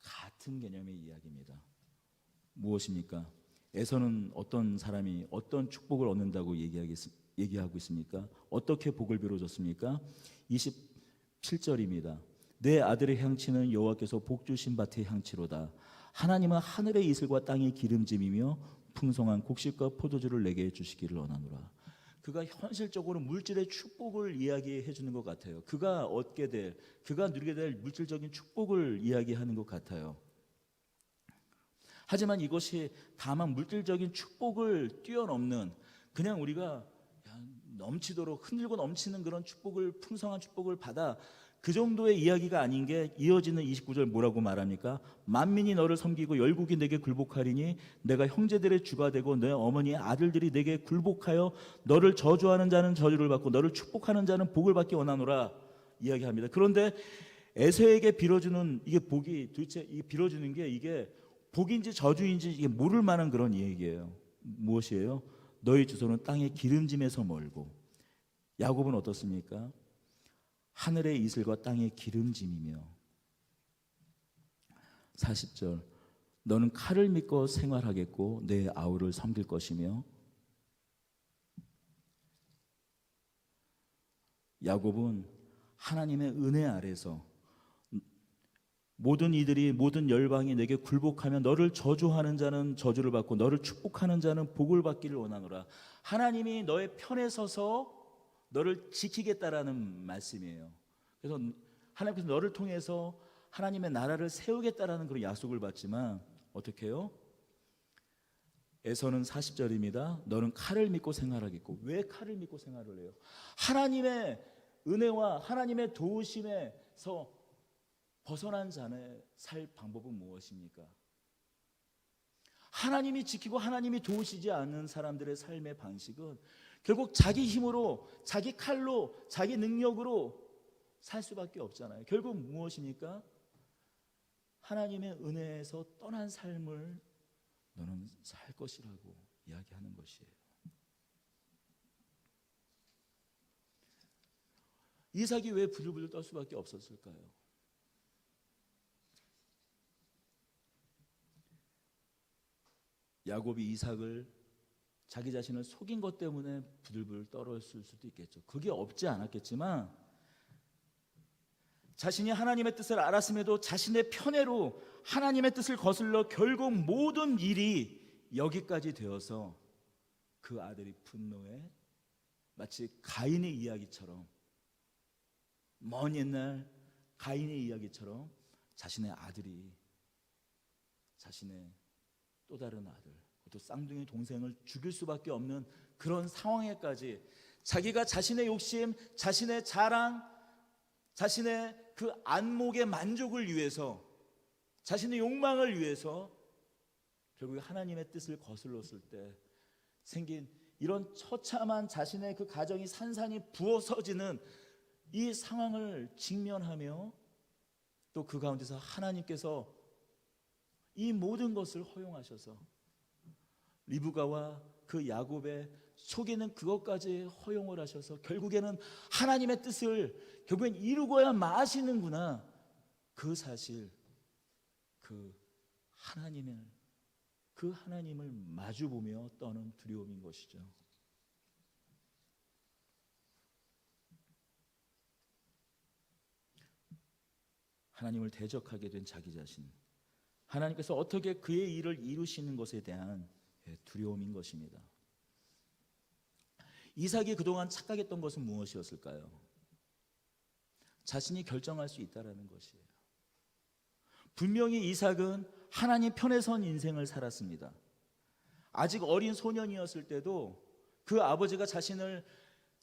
같은 개념의 이야기입니다. 무엇입니까? 에서는 어떤 사람이 어떤 축복을 얻는다고 얘기하고 있습니까? 어떻게 복을 빌어줬습니까? 27절입니다. 내 아들의 향치는 여호와께서 복 주신 밭의 향치로다. 하나님은 하늘의 이슬과 땅의 기름짐이며 풍성한 곡식과 포도주를 내게 주시기를 원하노라. 그가 현실적으로 물질의 축복을 이야기해 주는 것 같아요. 그가 얻게 될, 그가 누리게 될 물질적인 축복을 이야기하는 것 같아요. 하지만 이것이 다만 물질적인 축복을 뛰어넘는, 그냥 우리가 넘치도록 흔들고 넘치는 그런 축복을, 풍성한 축복을 받아, 그 정도의 이야기가 아닌 게 이어지는 29절 뭐라고 말합니까? 만민이 너를 섬기고 열국이 내게 굴복하리니 내가 형제들의 주가 되고 내 어머니의 아들들이 내게 굴복하여 너를 저주하는 자는 저주를 받고 너를 축복하는 자는 복을 받기 원하노라 이야기합니다. 그런데 에서에게 빌어주는 이게 복이, 도대체 이 빌어주는 게 이게 복인지 저주인지 이게 모를 만한 그런 얘기예요. 무엇이에요? 너희 주소는 땅의 기름짐에서 멀고. 야곱은 어떻습니까? 하늘의 이슬과 땅의 기름짐이며. 40절 너는 칼을 믿고 생활하겠고 내 아우를 섬길 것이며. 야곱은 하나님의 은혜 아래서 모든 이들이, 모든 열방이 내게 굴복하면 너를 저주하는 자는 저주를 받고 너를 축복하는 자는 복을 받기를 원하노라. 하나님이 너의 편에 서서 너를 지키겠다라는 말씀이에요. 그래서 하나님께서 너를 통해서 하나님의 나라를 세우겠다라는 그런 약속을 받지만 어떻게 해요? 에서는 40절입니다. 너는 칼을 믿고 생활하겠고. 왜 칼을 믿고 생활을 해요? 하나님의 은혜와 하나님의 도우심에서 벗어난 자의 살 방법은 무엇입니까? 하나님이 지키고 하나님이 도우시지 않는 사람들의 삶의 방식은 결국 자기 힘으로, 자기 칼로, 자기 능력으로 살 수밖에 없잖아요. 결국 무엇입니까? 하나님의 은혜에서 떠난 삶을 너는 살 것이라고 이야기하는 것이에요. 이삭이 왜 부들부들 떨 수밖에 없었을까요? 야곱이 이삭을, 자기 자신을 속인 것 때문에 부들부들 떨었을 수도 있겠죠. 그게 없지 않았겠지만 자신이 하나님의 뜻을 알았음에도 자신의 편애로 하나님의 뜻을 거슬러 결국 모든 일이 여기까지 되어서 그 아들이 분노해 마치 가인의 이야기처럼, 먼 옛날 가인의 이야기처럼 자신의 아들이, 자신의 또 다른 아들, 또 쌍둥이 동생을 죽일 수밖에 없는 그런 상황에까지, 자기가 자신의 욕심, 자신의 자랑, 자신의 그 안목의 만족을 위해서, 자신의 욕망을 위해서 결국에 하나님의 뜻을 거슬렀을 때 생긴 이런 처참한 자신의 그 가정이 산산이 부서지는 이 상황을 직면하며 또 그 가운데서 하나님께서 이 모든 것을 허용하셔서 리브가와 그 야곱의 속에는 그것까지 허용을 하셔서 결국에는 하나님의 뜻을 결국엔 이루고야 마시는구나, 그 사실, 그 하나님을 마주보며 떠는 두려움인 것이죠. 하나님을 대적하게 된 자기 자신, 하나님께서 어떻게 그의 일을 이루시는 것에 대한 두려움인 것입니다. 이삭이 그동안 착각했던 것은 무엇이었을까요? 자신이 결정할 수 있다는 것이에요. 분명히 이삭은 하나님 편에 선 인생을 살았습니다. 아직 어린 소년이었을 때도 그 아버지가 자신을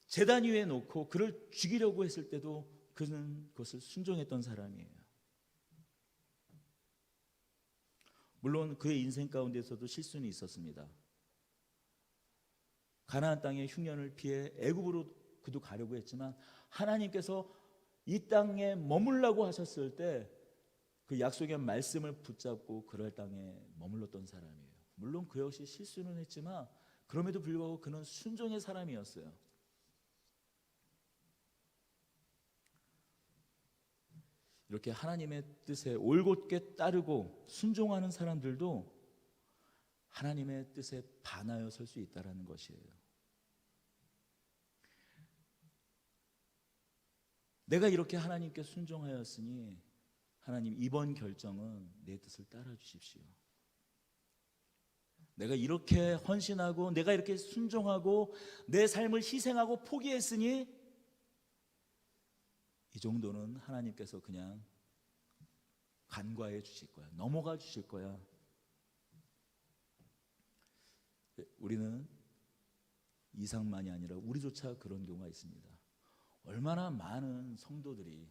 제단 위에 놓고 그를 죽이려고 했을 때도 그는 그것을 순종했던 사람이에요. 물론 그의 인생 가운데서도 실수는 있었습니다. 가나안 땅의 흉년을 피해 애굽으로 그도 가려고 했지만 하나님께서 이 땅에 머물라고 하셨을 때 그 약속의 말씀을 붙잡고 그럴 땅에 머물렀던 사람이에요. 물론 그 역시 실수는 했지만 그럼에도 불구하고 그는 순종의 사람이었어요. 이렇게 하나님의 뜻에 올곧게 따르고 순종하는 사람들도 하나님의 뜻에 반하여 설 수 있다는 것이에요. 내가 이렇게 하나님께 순종하였으니 하나님, 이번 결정은 내 뜻을 따라 주십시오. 내가 이렇게 헌신하고 내가 이렇게 순종하고 내 삶을 희생하고 포기했으니 이 정도는 하나님께서 그냥 간과해 주실 거야, 넘어가 주실 거야. 우리는 이상만이 아니라 우리조차 그런 경우가 있습니다. 얼마나 많은 성도들이,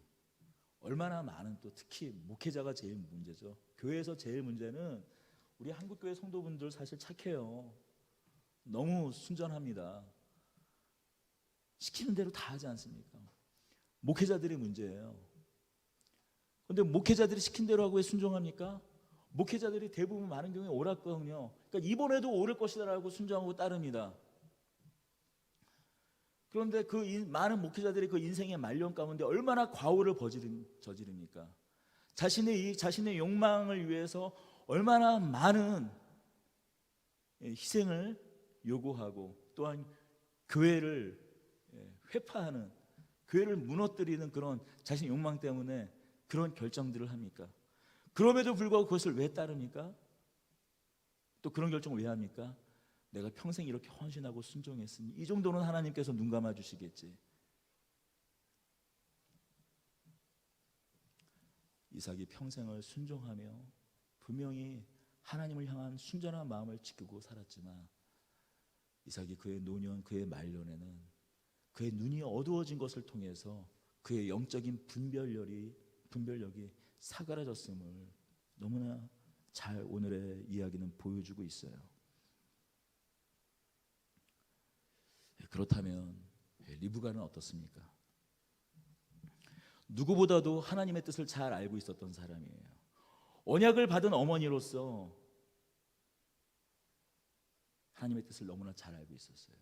얼마나 많은, 또 특히 목회자가 제일 문제죠. 교회에서 제일 문제는 우리 한국교회 성도분들 사실 착해요. 너무 순전합니다. 시키는 대로 다 하지 않습니까? 목회자들이 문제예요. 그런데 목회자들이 시킨 대로 하고 왜 순종합니까? 목회자들이 대부분 많은 경우에 옳았거든요. 그러니까 이번에도 옳을 것이다라고 순종하고 따릅니다. 그런데 그 많은 목회자들이 그 인생의 말년 가운데 얼마나 과오를 저지릅니까? 자신의 욕망을 위해서 얼마나 많은 희생을 요구하고, 또한 교회를 회파하는, 교회를 무너뜨리는 그런 자신의 욕망 때문에 그런 결정들을 합니까? 그럼에도 불구하고 그것을 왜 따릅니까? 또 그런 결정을 왜 합니까? 내가 평생 이렇게 헌신하고 순종했으니 이 정도는 하나님께서 눈 감아 주시겠지. 이삭이 평생을 순종하며 분명히 하나님을 향한 순전한 마음을 지키고 살았지만, 이삭이 그의 노년, 그의 말년에는 그의 눈이 어두워진 것을 통해서 그의 영적인 분별력이 사그라졌음을 너무나 잘 오늘의 이야기는 보여주고 있어요. 그렇다면 리브가는 어떻습니까? 누구보다도 하나님의 뜻을 잘 알고 있었던 사람이에요. 언약을 받은 어머니로서 하나님의 뜻을 너무나 잘 알고 있었어요.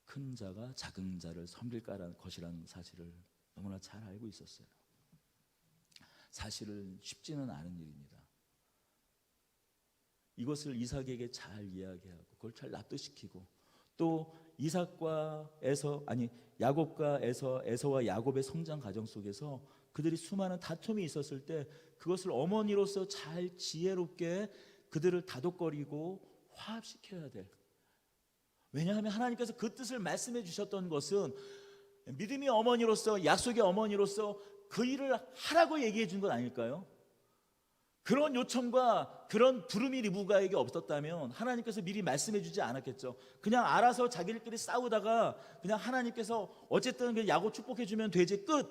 큰 자가 작은 자를 섬길 것이라는 사실을 너무나 잘 알고 있었어요. 사실은 쉽지는 않은 일입니다. 이것을 이삭에게 잘 이야기하고 그걸 잘 납득시키고, 또 야곱과 에서와 야곱의 성장 과정 속에서 그들이 수많은 다툼이 있었을 때 그것을 어머니로서 잘 지혜롭게 그들을 다독거리고 화합시켜야 돼. 왜냐하면 하나님께서 그 뜻을 말씀해 주셨던 것은 믿음의 어머니로서, 약속의 어머니로서 그 일을 하라고 얘기해 준 건 아닐까요? 그런 요청과 그런 부름이 리브가에게 없었다면 하나님께서 미리 말씀해 주지 않았겠죠. 그냥 알아서 자기들끼리 싸우다가 그냥 하나님께서 어쨌든 그 야곱 축복해 주면 되지, 끝!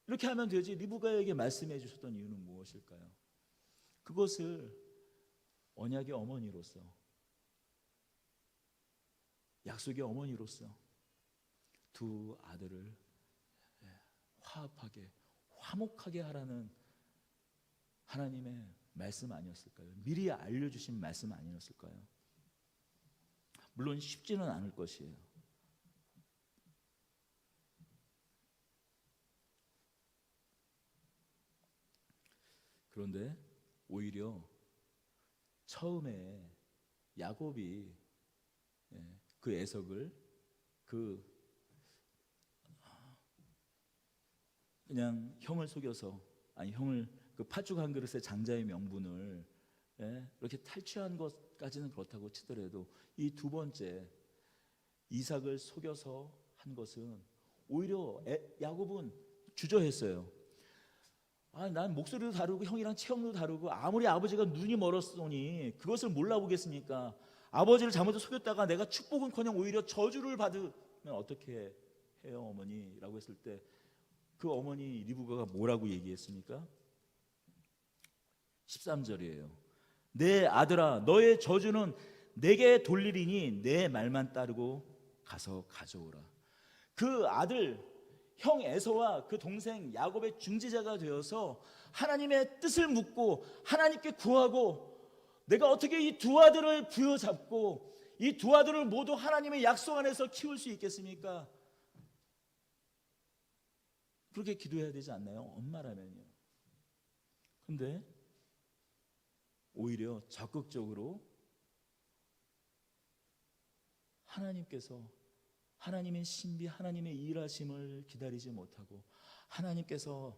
이렇게 하면 되지. 리브가에게 말씀해 주셨던 이유는 무엇일까요? 그것을 언약의 어머니로서, 약속의 어머니로서 두 아들을 화합하게, 화목하게 하라는 하나님의 말씀 아니었을까요? 미리 알려주신 말씀 아니었을까요? 물론 쉽지는 않을 것이에요. 그런데 오히려 처음에 야곱이 그 에석을 그냥 형을 속여서, 형을 그 팥죽 한 그릇의 장자의 명분을 이렇게 탈취한 것까지는 그렇다고 치더라도, 이 두 번째 이삭을 속여서 한 것은 오히려 야곱은 주저했어요. 난 목소리도 다르고 형이랑 체형도 다르고 아무리 아버지가 눈이 멀었으니 그것을 몰라보겠습니까? 아버지를 잘못 속였다가 내가 축복은커녕 오히려 저주를 받으면 어떻게 해요, 어머니? 라고 했을 때 그 어머니 리브가가 뭐라고 얘기했습니까? 13절이에요. 내 아들아, 너의 저주는 내게 돌리리니 내 말만 따르고 가서 가져오라. 그 아들, 형 에서와 그 동생 야곱의 중재자가 되어서 하나님의 뜻을 묻고 하나님께 구하고, 내가 어떻게 이 두 아들을 부여잡고 이 두 아들을 모두 하나님의 약속 안에서 키울 수 있겠습니까? 그렇게 기도해야 되지 않나요? 엄마라면요. 근데 오히려 적극적으로 하나님께서, 하나님의 신비, 하나님의 일하심을 기다리지 못하고, 하나님께서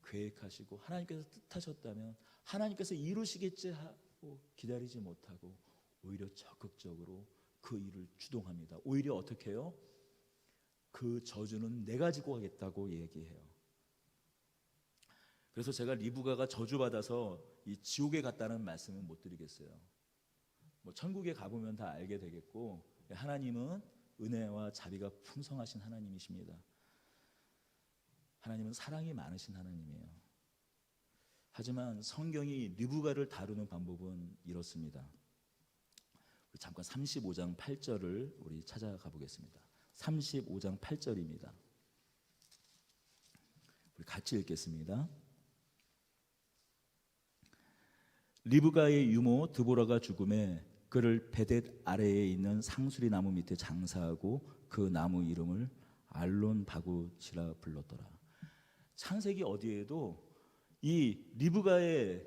계획하시고 하나님께서 뜻하셨다면 하나님께서 이루시겠지 하고 기다리지 못하고 오히려 적극적으로 그 일을 주동합니다. 오히려 어떻게 해요? 그 저주는 내가 지고 가겠다고 얘기해요. 그래서 제가 리브가가 저주받아서 이 지옥에 갔다는 말씀은 못 드리겠어요. 뭐 천국에 가보면 다 알게 되겠고, 하나님은 은혜와 자비가 풍성하신 하나님이십니다. 하나님은 사랑이 많으신 하나님이에요. 하지만 성경이 리브가를 다루는 방법은 이렇습니다. 잠깐 35장 8절을 우리 찾아가 보겠습니다. 35장 8절입니다. 우리 같이 읽겠습니다. 리브가의 유모 드보라가 죽음에 그를 베댓 아래에 있는 상수리 나무 밑에 장사하고 그 나무 이름을 알론 바굿이라 불렀더라. 창세기 어디에도 이 리브가의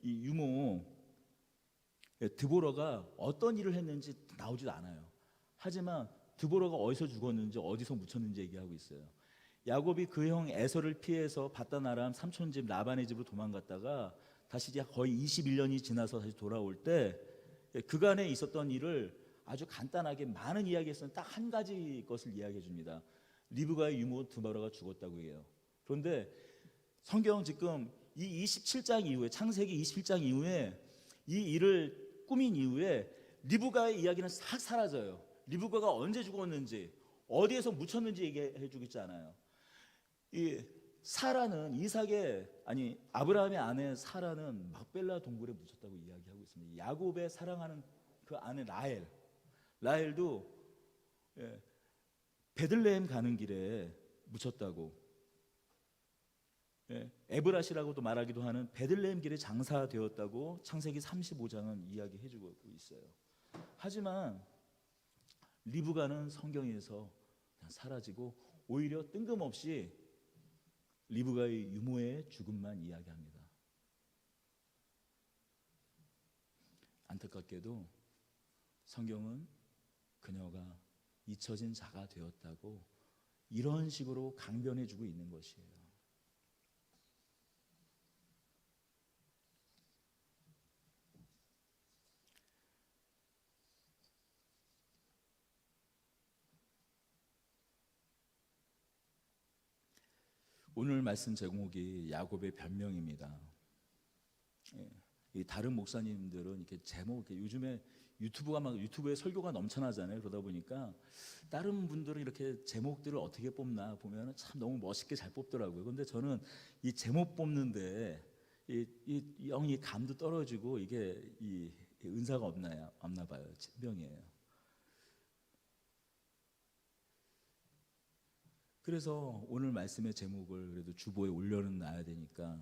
이 유모 드보라가 어떤 일을 했는지 나오지도 않아요. 하지만 드보라가 어디서 죽었는지 어디서 묻혔는지 얘기하고 있어요. 야곱이 그 형 에서를 피해서 바단 아람 삼촌 집 라반의 집으로 도망갔다가 다시 이제 거의 21년이 지나서 다시 돌아올 때 그간에 있었던 일을 아주 간단하게 많은 이야기에서는 딱 한 가지 것을 이야기해 줍니다. 리브가의 유모 드보라가 죽었다고 해요. 그런데 성경은 지금 이 27장 이후에, 창세기 27장 이후에 이 일을 꾸민 이후에 리브가의 이야기는 싹 사라져요. 리브가가 언제 죽었는지, 어디에서 묻혔는지 얘기해 주고 있지 않아요. 이 사라는 아브라함의 아내 사라는 막벨라 동굴에 묻혔다고 이야기하고 있습니다. 야곱의 사랑하는 그 아내 라헬도 베들레헴 가는 길에 묻혔다고, 에브라시라고도 말하기도 하는 베들레헴 길에 장사되었다고 창세기 35장은 이야기해주고 있어요. 하지만 리브가는 성경에서 그냥 사라지고 오히려 뜬금없이 리브가의 유모의 죽음만 이야기합니다. 안타깝게도 성경은 그녀가 잊혀진 자가 되었다고 이런 식으로 강변해주고 있는 것이에요. 오늘 말씀 제목이 야곱의 변명입니다. 이 다른 목사님들은 이렇게 제목, 요즘에 유튜브에 설교가 넘쳐나잖아요. 그러다 보니까 다른 분들은 이렇게 제목들을 어떻게 뽑나 보면 참 너무 멋있게 잘 뽑더라고요. 그런데 저는 이 제목 뽑는데 이 감도 떨어지고 이게 이 은사가 없나 봐요. 질병이에요. 그래서 오늘 말씀의 제목을 그래도 주보에 올려놔야 되니까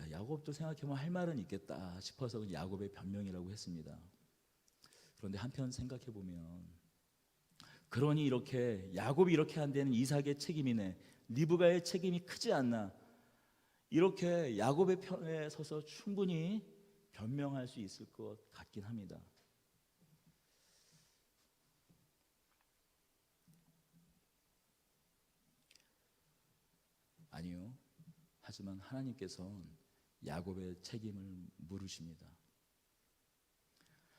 야곱도 생각해보면 할 말은 있겠다 싶어서 야곱의 변명이라고 했습니다. 그런데 한편 생각해보면, 그러니 이렇게 야곱이 이렇게 한 데는 이삭의 책임이네, 리브가의 책임이 크지 않나, 이렇게 야곱의 편에 서서 충분히 변명할 수 있을 것 같긴 합니다. 아니요. 하지만 하나님께서는 야곱의 책임을 물으십니다.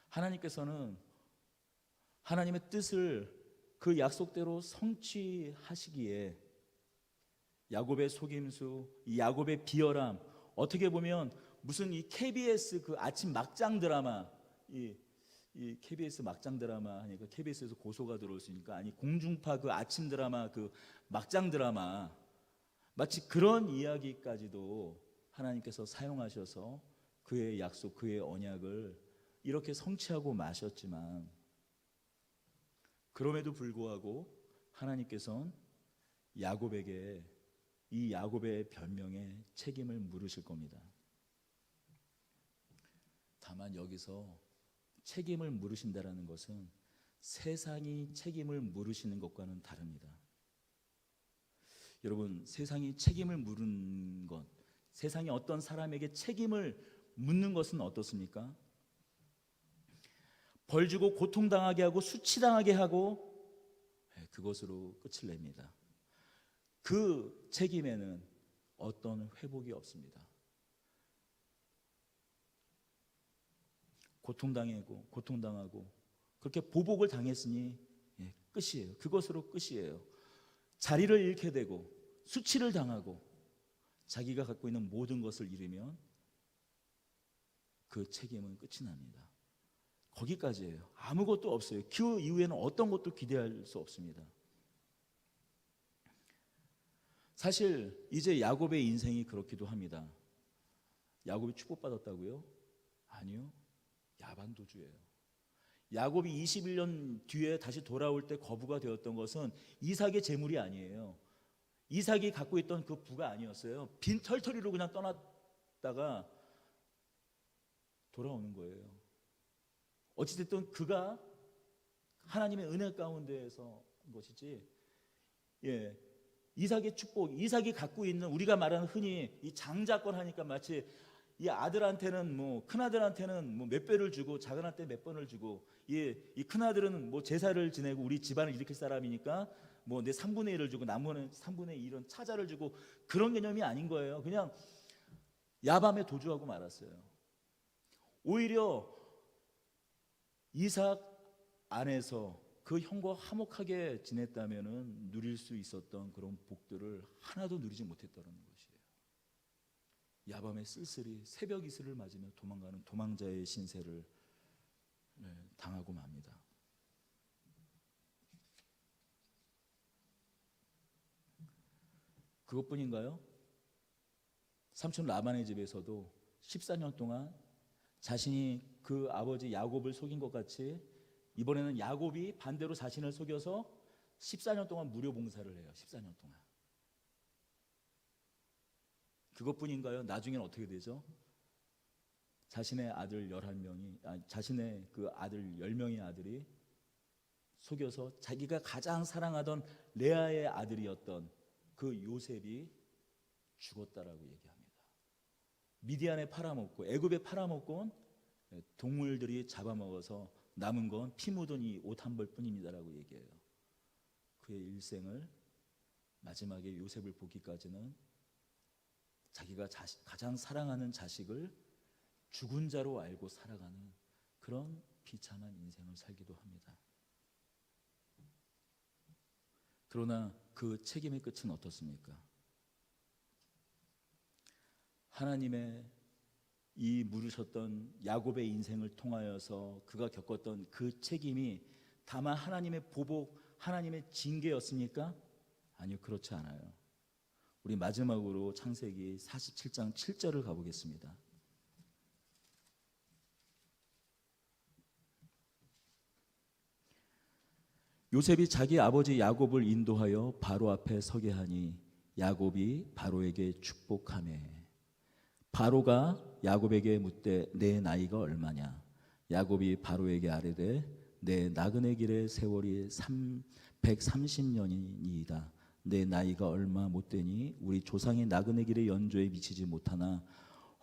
하나님께서는 하나님의 뜻을 그 약속대로 성취하시기에 야곱의 속임수, 이 야곱의 비열함, 어떻게 보면 무슨 이 KBS 그 아침 막장 드라마, 이 KBS 막장 드라마 하니까 KBS에서 고소가 들어올 수 있으니까, 아니 공중파 그 아침 드라마 그 막장 드라마, 마치 그런 이야기까지도 하나님께서 사용하셔서 그의 약속, 그의 언약을 이렇게 성취하고 마셨지만, 그럼에도 불구하고 하나님께서는 야곱에게 이 야곱의 변명에 책임을 물으실 겁니다. 다만 여기서 책임을 물으신다라는 것은 세상이 책임을 물으시는 것과는 다릅니다. 여러분, 세상이 책임을 물은 것, 세상이 어떤 사람에게 책임을 묻는 것은 어떻습니까? 벌 주고 고통당하게 하고 수치당하게 하고 그것으로 끝을 냅니다. 그 책임에는 어떤 회복이 없습니다. 고통당하고 그렇게 보복을 당했으니 끝이에요. 그것으로 끝이에요. 자리를 잃게 되고 수치를 당하고 자기가 갖고 있는 모든 것을 잃으면 그 책임은 끝이 납니다. 거기까지예요. 아무것도 없어요. 그 이후에는 어떤 것도 기대할 수 없습니다. 사실 이제 야곱의 인생이 그렇기도 합니다. 야곱이 축복받았다고요? 아니요. 야반도주예요. 야곱이 21년 뒤에 다시 돌아올 때 거부가 되었던 것은 이삭의 재물이 아니에요. 이삭이 갖고 있던 그 부가 아니었어요. 빈 털터리로 그냥 떠났다가 돌아오는 거예요. 어찌됐든 그가 하나님의 은혜 가운데에서 한 것이지, 이삭의 축복, 이삭이 갖고 있는 우리가 말하는 흔히 이 장자권 하니까 마치 이 아들한테는 큰 아들한테는 몇 배를 주고 작은 한테 몇 번을 주고, 이 큰 아들은 제사를 지내고 우리 집안을 일으킬 사람이니까 내 3분의 1을 주고 나머지는 3분의 1은 차자를 주고, 그런 개념이 아닌 거예요. 그냥 야밤에 도주하고 말았어요. 오히려 이삭 안에서 그 형과 화목하게 지냈다면은 누릴 수 있었던 그런 복들을 하나도 누리지 못했다는 것이에요. 야밤에 쓸쓸히 새벽 이슬을 맞으며 도망가는 도망자의 신세를 당하고 맙니다. 그것뿐인가요? 삼촌 라반의 집에서도 14년 동안 자신이 그 아버지 야곱을 속인 것 같이 이번에는 야곱이 반대로 자신을 속여서 14년 동안 무료 봉사를 해요. 14년 동안. 그것뿐인가요? 나중에는 어떻게 되죠? 자신의 아들 11명이 자신의 그 아들 10명의 아들이 속여서 자기가 가장 사랑하던 레아의 아들이었던 그 요셉이 죽었다라고 얘기합니다. 미디안에 팔아먹고 애굽에 팔아먹고 동물들이 잡아먹어서 남은 건 피 묻은 이 옷 한 벌뿐입니다라고 얘기해요. 그의 일생을 마지막에 요셉을 보기까지는 자기가 가장 사랑하는 자식을 죽은 자로 알고 살아가는 그런 비참한 인생을 살기도 합니다. 그러나 그 책임의 끝은 어떻습니까? 하나님의 이 물으셨던 야곱의 인생을 통하여서 그가 겪었던 그 책임이 다만 하나님의 보복, 하나님의 징계였습니까? 아니요, 그렇지 않아요. 우리 마지막으로 창세기 47장 7절을 가보겠습니다. 요셉이 자기 아버지 야곱을 인도하여 바로 앞에 서게 하니 야곱이 바로에게 축복하매 바로가 야곱에게 묻되 내 나이가 얼마냐? 야곱이 바로에게 아뢰되 내 나그네 길의 세월이 130년이니이다. 내 나이가 얼마 못되니 우리 조상의 나그네 길의 연조에 미치지 못하나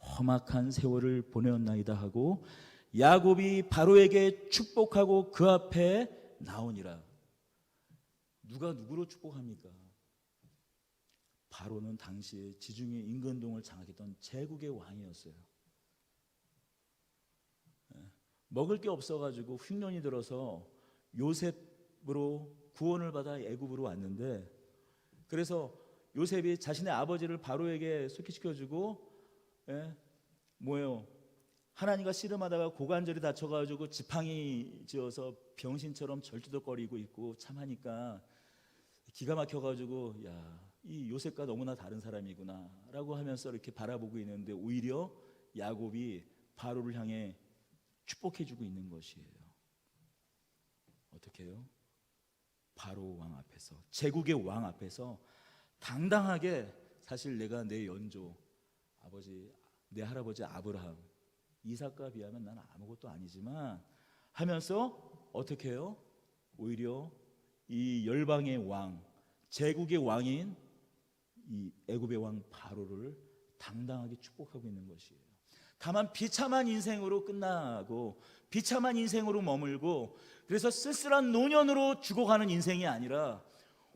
험악한 세월을 보내었나이다 하고 야곱이 바로에게 축복하고 그 앞에 나오니라. 누가 누구로 축복합니까? 바로는 당시에 지중해 인근동을 장악했던 제국의 왕이었어요. 먹을 게 없어가지고 흉년이 들어서 요셉으로 구원을 받아 애굽으로 왔는데, 그래서 요셉이 자신의 아버지를 바로에게 소개시켜주고 하나님과 씨름하다가 고관절이 다쳐가지고 지팡이 지어서 병신처럼 절투덕거리고 있고 참하니까 기가 막혀가지고 이 요셉과 너무나 다른 사람이구나 라고 하면서 이렇게 바라보고 있는데 오히려 야곱이 바로를 향해 축복해주고 있는 것이에요. 어떻게 해요? 바로 왕 앞에서, 제국의 왕 앞에서 당당하게 사실 내가 내 연조 아버지, 내 할아버지 아브라함, 이삭과 비하면 나는 아무것도 아니지만 하면서 어떻게 해요? 오히려 이 열방의 왕, 제국의 왕인 이 애굽의 왕 바로를 당당하게 축복하고 있는 것이에요. 다만 비참한 인생으로 끝나고 비참한 인생으로 머물고 그래서 쓸쓸한 노년으로 죽어가는 인생이 아니라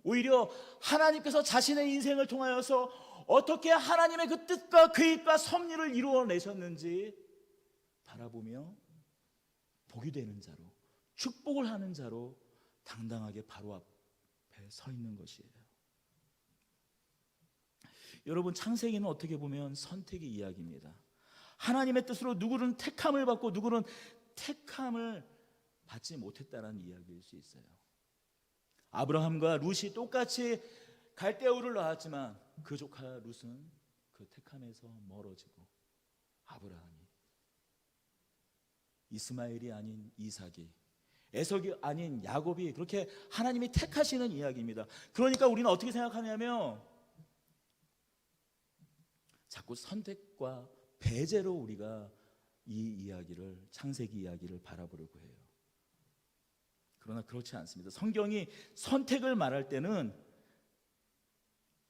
오히려 하나님께서 자신의 인생을 통하여서 어떻게 하나님의 그 뜻과 계획과 섭리를 이루어내셨는지 바라보며 복이 되는 자로, 축복을 하는 자로 당당하게 바로 앞에 서 있는 것이에요. 여러분, 창세기는 어떻게 보면 선택의 이야기입니다. 하나님의 뜻으로 누구는 택함을 받고 누구는 택함을 받지 못했다는 이야기일 수 있어요. 아브라함과 룻이 똑같이 갈대아우를 낳았지만 그 조카 룻은 그 택함에서 멀어지고 아브라함이, 이스마엘이 아닌 이삭이, 에석이 아닌 야곱이 그렇게 하나님이 택하시는 이야기입니다. 그러니까 우리는 어떻게 생각하냐면 자꾸 선택과 배제로 우리가 이 이야기를, 창세기 이야기를 바라보려고 해요. 그러나 그렇지 않습니다. 성경이 선택을 말할 때는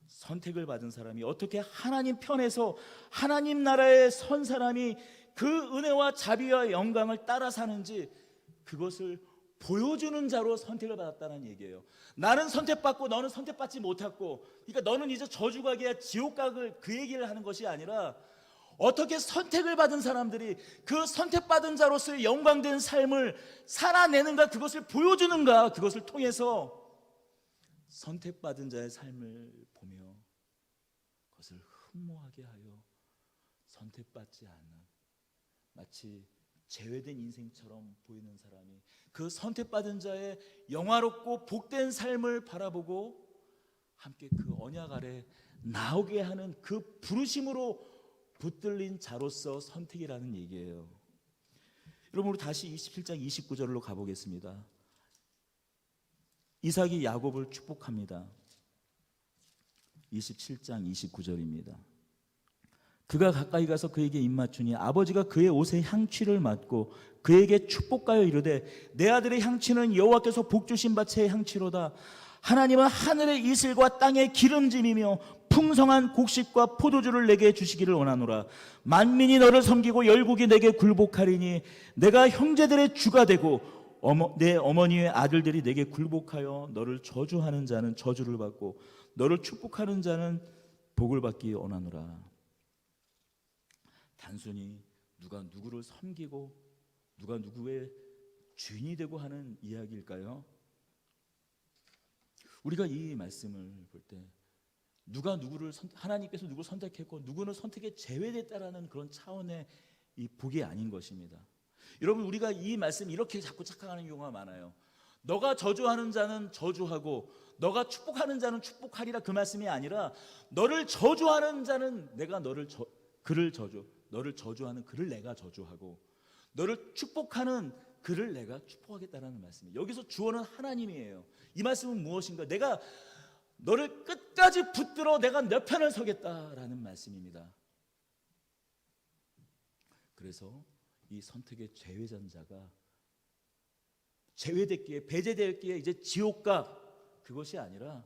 선택을 받은 사람이 어떻게 하나님 편에서 하나님 나라에 선 사람이 그 은혜와 자비와 영광을 따라 사는지 그것을 보여주는 자로 선택을 받았다는 얘기예요. 나는 선택받고 너는 선택받지 못했고, 그러니까 너는 이제 저주 가게 지옥 가길, 그 얘기를 하는 것이 아니라 어떻게 선택을 받은 사람들이 그 선택받은 자로서의 영광된 삶을 살아내는가, 그것을 보여주는가, 그것을 통해서 선택받은 자의 삶을 보며 그것을 흠모하게 하여 선택받지 않는, 마치 제외된 인생처럼 보이는 사람이 그 선택받은 자의 영화롭고 복된 삶을 바라보고 함께 그 언약 아래 나오게 하는 그 부르심으로 붙들린 자로서 선택이라는 얘기예요. 여러분, 우리 다시 27장 29절로 가보겠습니다. 이삭이 야곱을 축복합니다. 27장 29절입니다. 그가 가까이 가서 그에게 입맞추니 아버지가 그의 옷에 향취를 맡고 그에게 축복하여 이르되 내 아들의 향취는 여호와께서 복주신 밭의 향취로다. 하나님은 하늘의 이슬과 땅의 기름짐이며 풍성한 곡식과 포도주를 내게 주시기를 원하노라. 만민이 너를 섬기고 열국이 내게 굴복하리니 내가 형제들의 주가 되고 내 어머니의 아들들이 내게 굴복하여 너를 저주하는 자는 저주를 받고 너를 축복하는 자는 복을 받기 원하노라. 단순히 누가 누구를 섬기고 누가 누구의 주인이 되고 하는 이야기일까요? 우리가 이 말씀을 볼 때 누가 누구를 하나님께서 누구를 선택했고 누구는 선택에 제외됐다라는 그런 차원의 이 복이 아닌 것입니다. 여러분, 우리가 이 말씀 이렇게 자꾸 착각하는 경우가 많아요. 너가 저주하는 자는 저주하고 너가 축복하는 자는 축복하리라, 그 말씀이 아니라 너를 저주하는 자는 내가 그를 저주하는 그를 내가 저주하고 너를 축복하는 그를 내가 축복하겠다라는 말씀이에요. 여기서 주어는 하나님이에요. 이 말씀은 무엇인가? 내가 너를 끝까지 붙들어 내가 내 편을 서겠다라는 말씀입니다. 그래서 이 선택의 제외전자가 제외됐기에, 배제됐기에 이제 지옥가, 그것이 아니라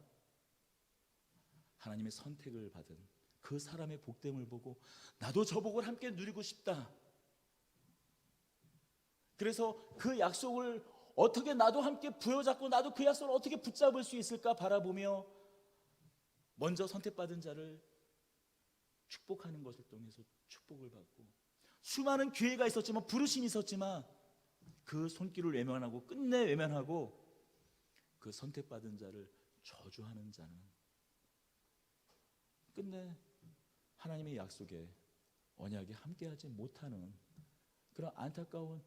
하나님의 선택을 받은 그 사람의 복됨을 보고 나도 저 복을 함께 누리고 싶다. 그래서 그 약속을 어떻게 나도 함께 부여잡고 나도 그 약속을 어떻게 붙잡을 수 있을까 바라보며 먼저 선택받은 자를 축복하는 것을 통해서 축복을 받고, 수많은 기회가 있었지만, 부르심이 있었지만 그 손길을 외면하고 끝내 외면하고 그 선택받은 자를 저주하는 자는 끝내 하나님의 약속에 언약에 함께하지 못하는 그런 안타까운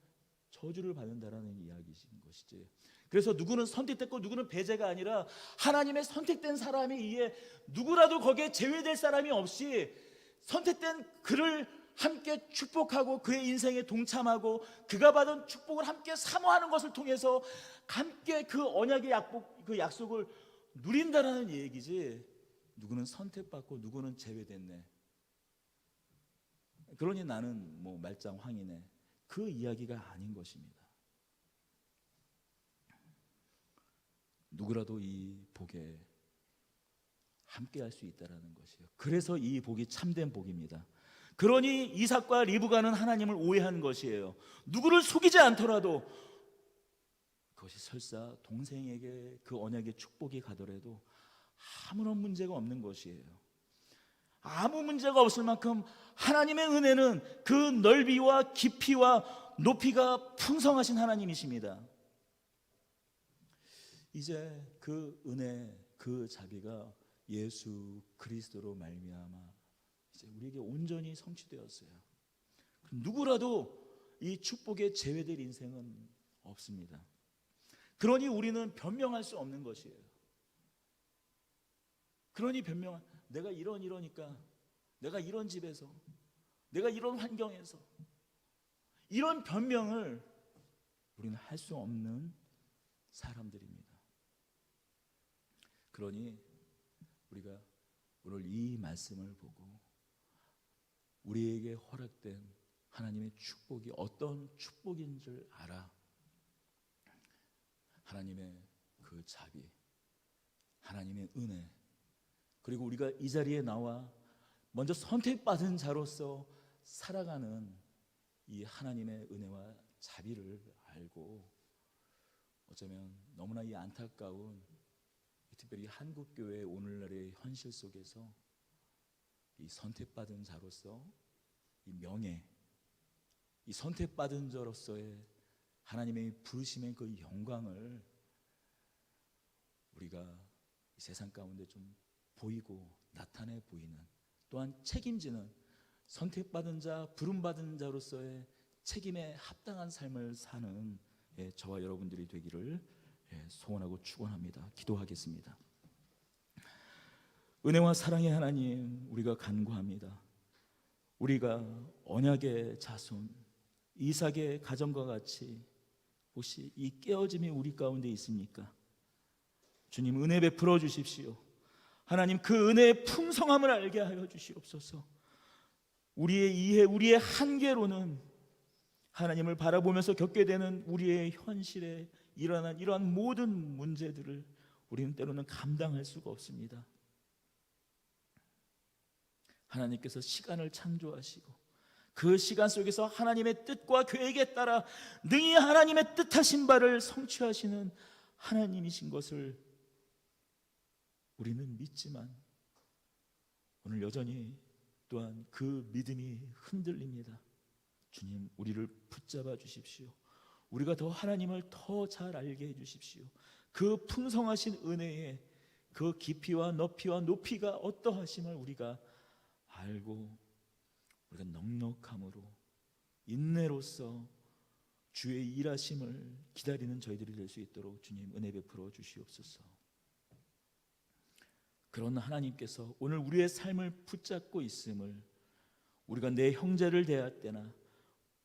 저주를 받는다라는 이야기인 것이지. 그래서 누구는 선택됐고 누구는 배제가 아니라 하나님의 선택된 사람이 이에 누구라도 거기에 제외될 사람이 없이 선택된 그를 함께 축복하고 그의 인생에 동참하고 그가 받은 축복을 함께 사모하는 것을 통해서 함께 그 언약의 그 약속을 누린다라는 얘기지, 누구는 선택받고 누구는 제외됐네, 그러니 나는 뭐 말짱황이네, 그 이야기가 아닌 것입니다. 누구라도 이 복에 함께할 수 있다라는 것이에요. 그래서 이 복이 참된 복입니다. 그러니 이삭과 리브가는 하나님을 오해한 것이에요. 누구를 속이지 않더라도 그것이 설사 동생에게 그 언약의 축복이 가더라도 아무런 문제가 없는 것이에요. 아무 문제가 없을 만큼 하나님의 은혜는 그 넓이와 깊이와 높이가 풍성하신 하나님이십니다. 이제 그 은혜, 그 자비가 예수 그리스도로 말미암아 이제 우리에게 온전히 성취되었어요. 누구라도 이 축복에 제외될 인생은 없습니다. 그러니 우리는 변명할 수 없는 것이에요. 그러니 내가 이러니까, 내가 이런 집에서, 내가 이런 환경에서, 이런 변명을 우리는 할 수 없는 사람들입니다. 그러니 우리가 오늘 이 말씀을 보고 우리에게 허락된 하나님의 축복이 어떤 축복인 줄 알아. 하나님의 그 자비, 하나님의 은혜, 그리고 우리가 이 자리에 나와 먼저 선택받은 자로서 살아가는 이 하나님의 은혜와 자비를 알고, 어쩌면 너무나 이 안타까운 특별히 한국교회의 오늘날의 현실 속에서 이 선택받은 자로서 이 명예, 이 선택받은 자로서의 하나님의 부르심의 그 영광을 우리가 이 세상 가운데 좀 보이고 나타내 보이는, 또한 책임지는 선택받은 자, 부름받은 자로서의 책임에 합당한 삶을 사는 저와 여러분들이 되기를 소원하고 축원합니다. 기도하겠습니다. 은혜와 사랑의 하나님, 우리가 간구합니다. 우리가 언약의 자손 이삭의 가정과 같이 혹시 이 깨어짐이 우리 가운데 있습니까? 주님, 은혜 베풀어 주십시오. 하나님, 그 은혜의 풍성함을 알게 하여 주시옵소서. 우리의 이해, 우리의 한계로는 하나님을 바라보면서 겪게 되는 우리의 현실에 일어난 이러한 모든 문제들을 우리는 때로는 감당할 수가 없습니다. 하나님께서 시간을 창조하시고 그 시간 속에서 하나님의 뜻과 계획에 따라 능히 하나님의 뜻하신 바를 성취하시는 하나님이신 것을 우리는 믿지만 오늘 여전히 또한 그 믿음이 흔들립니다. 주님, 우리를 붙잡아 주십시오. 우리가 더 하나님을 더 잘 알게 해 주십시오. 그 풍성하신 은혜의 그 깊이와 높이와 높이가 어떠하심을 우리가 알고 우리가 넉넉함으로 인내로서 주의 일하심을 기다리는 저희들이 될 수 있도록 주님 은혜 베풀어 주시옵소서. 그런 하나님께서 오늘 우리의 삶을 붙잡고 있음을 우리가 내 형제를 대할 때나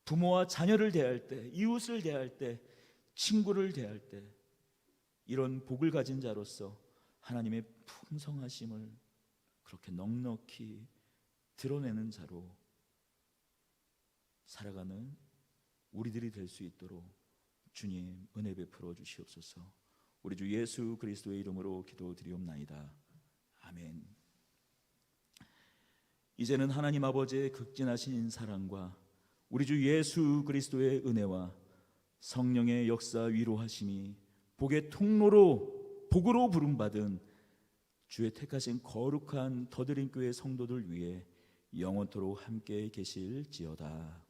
부모와 자녀를 대할 때, 이웃을 대할 때, 친구를 대할 때 이런 복을 가진 자로서 하나님의 풍성하심을 그렇게 넉넉히 드러내는 자로 살아가는 우리들이 될 수 있도록 주님 은혜 베풀어 주시옵소서. 우리 주 예수 그리스도의 이름으로 기도드리옵나이다. 아멘. 이제는 하나님 아버지의 극진하신 사랑과 우리 주 예수 그리스도의 은혜와 성령의 역사 위로하심이 복의 통로로 복으로 부름받은 주의 택하신 거룩한 더드림 교회 성도들 위해 영원토록 함께 계실지어다.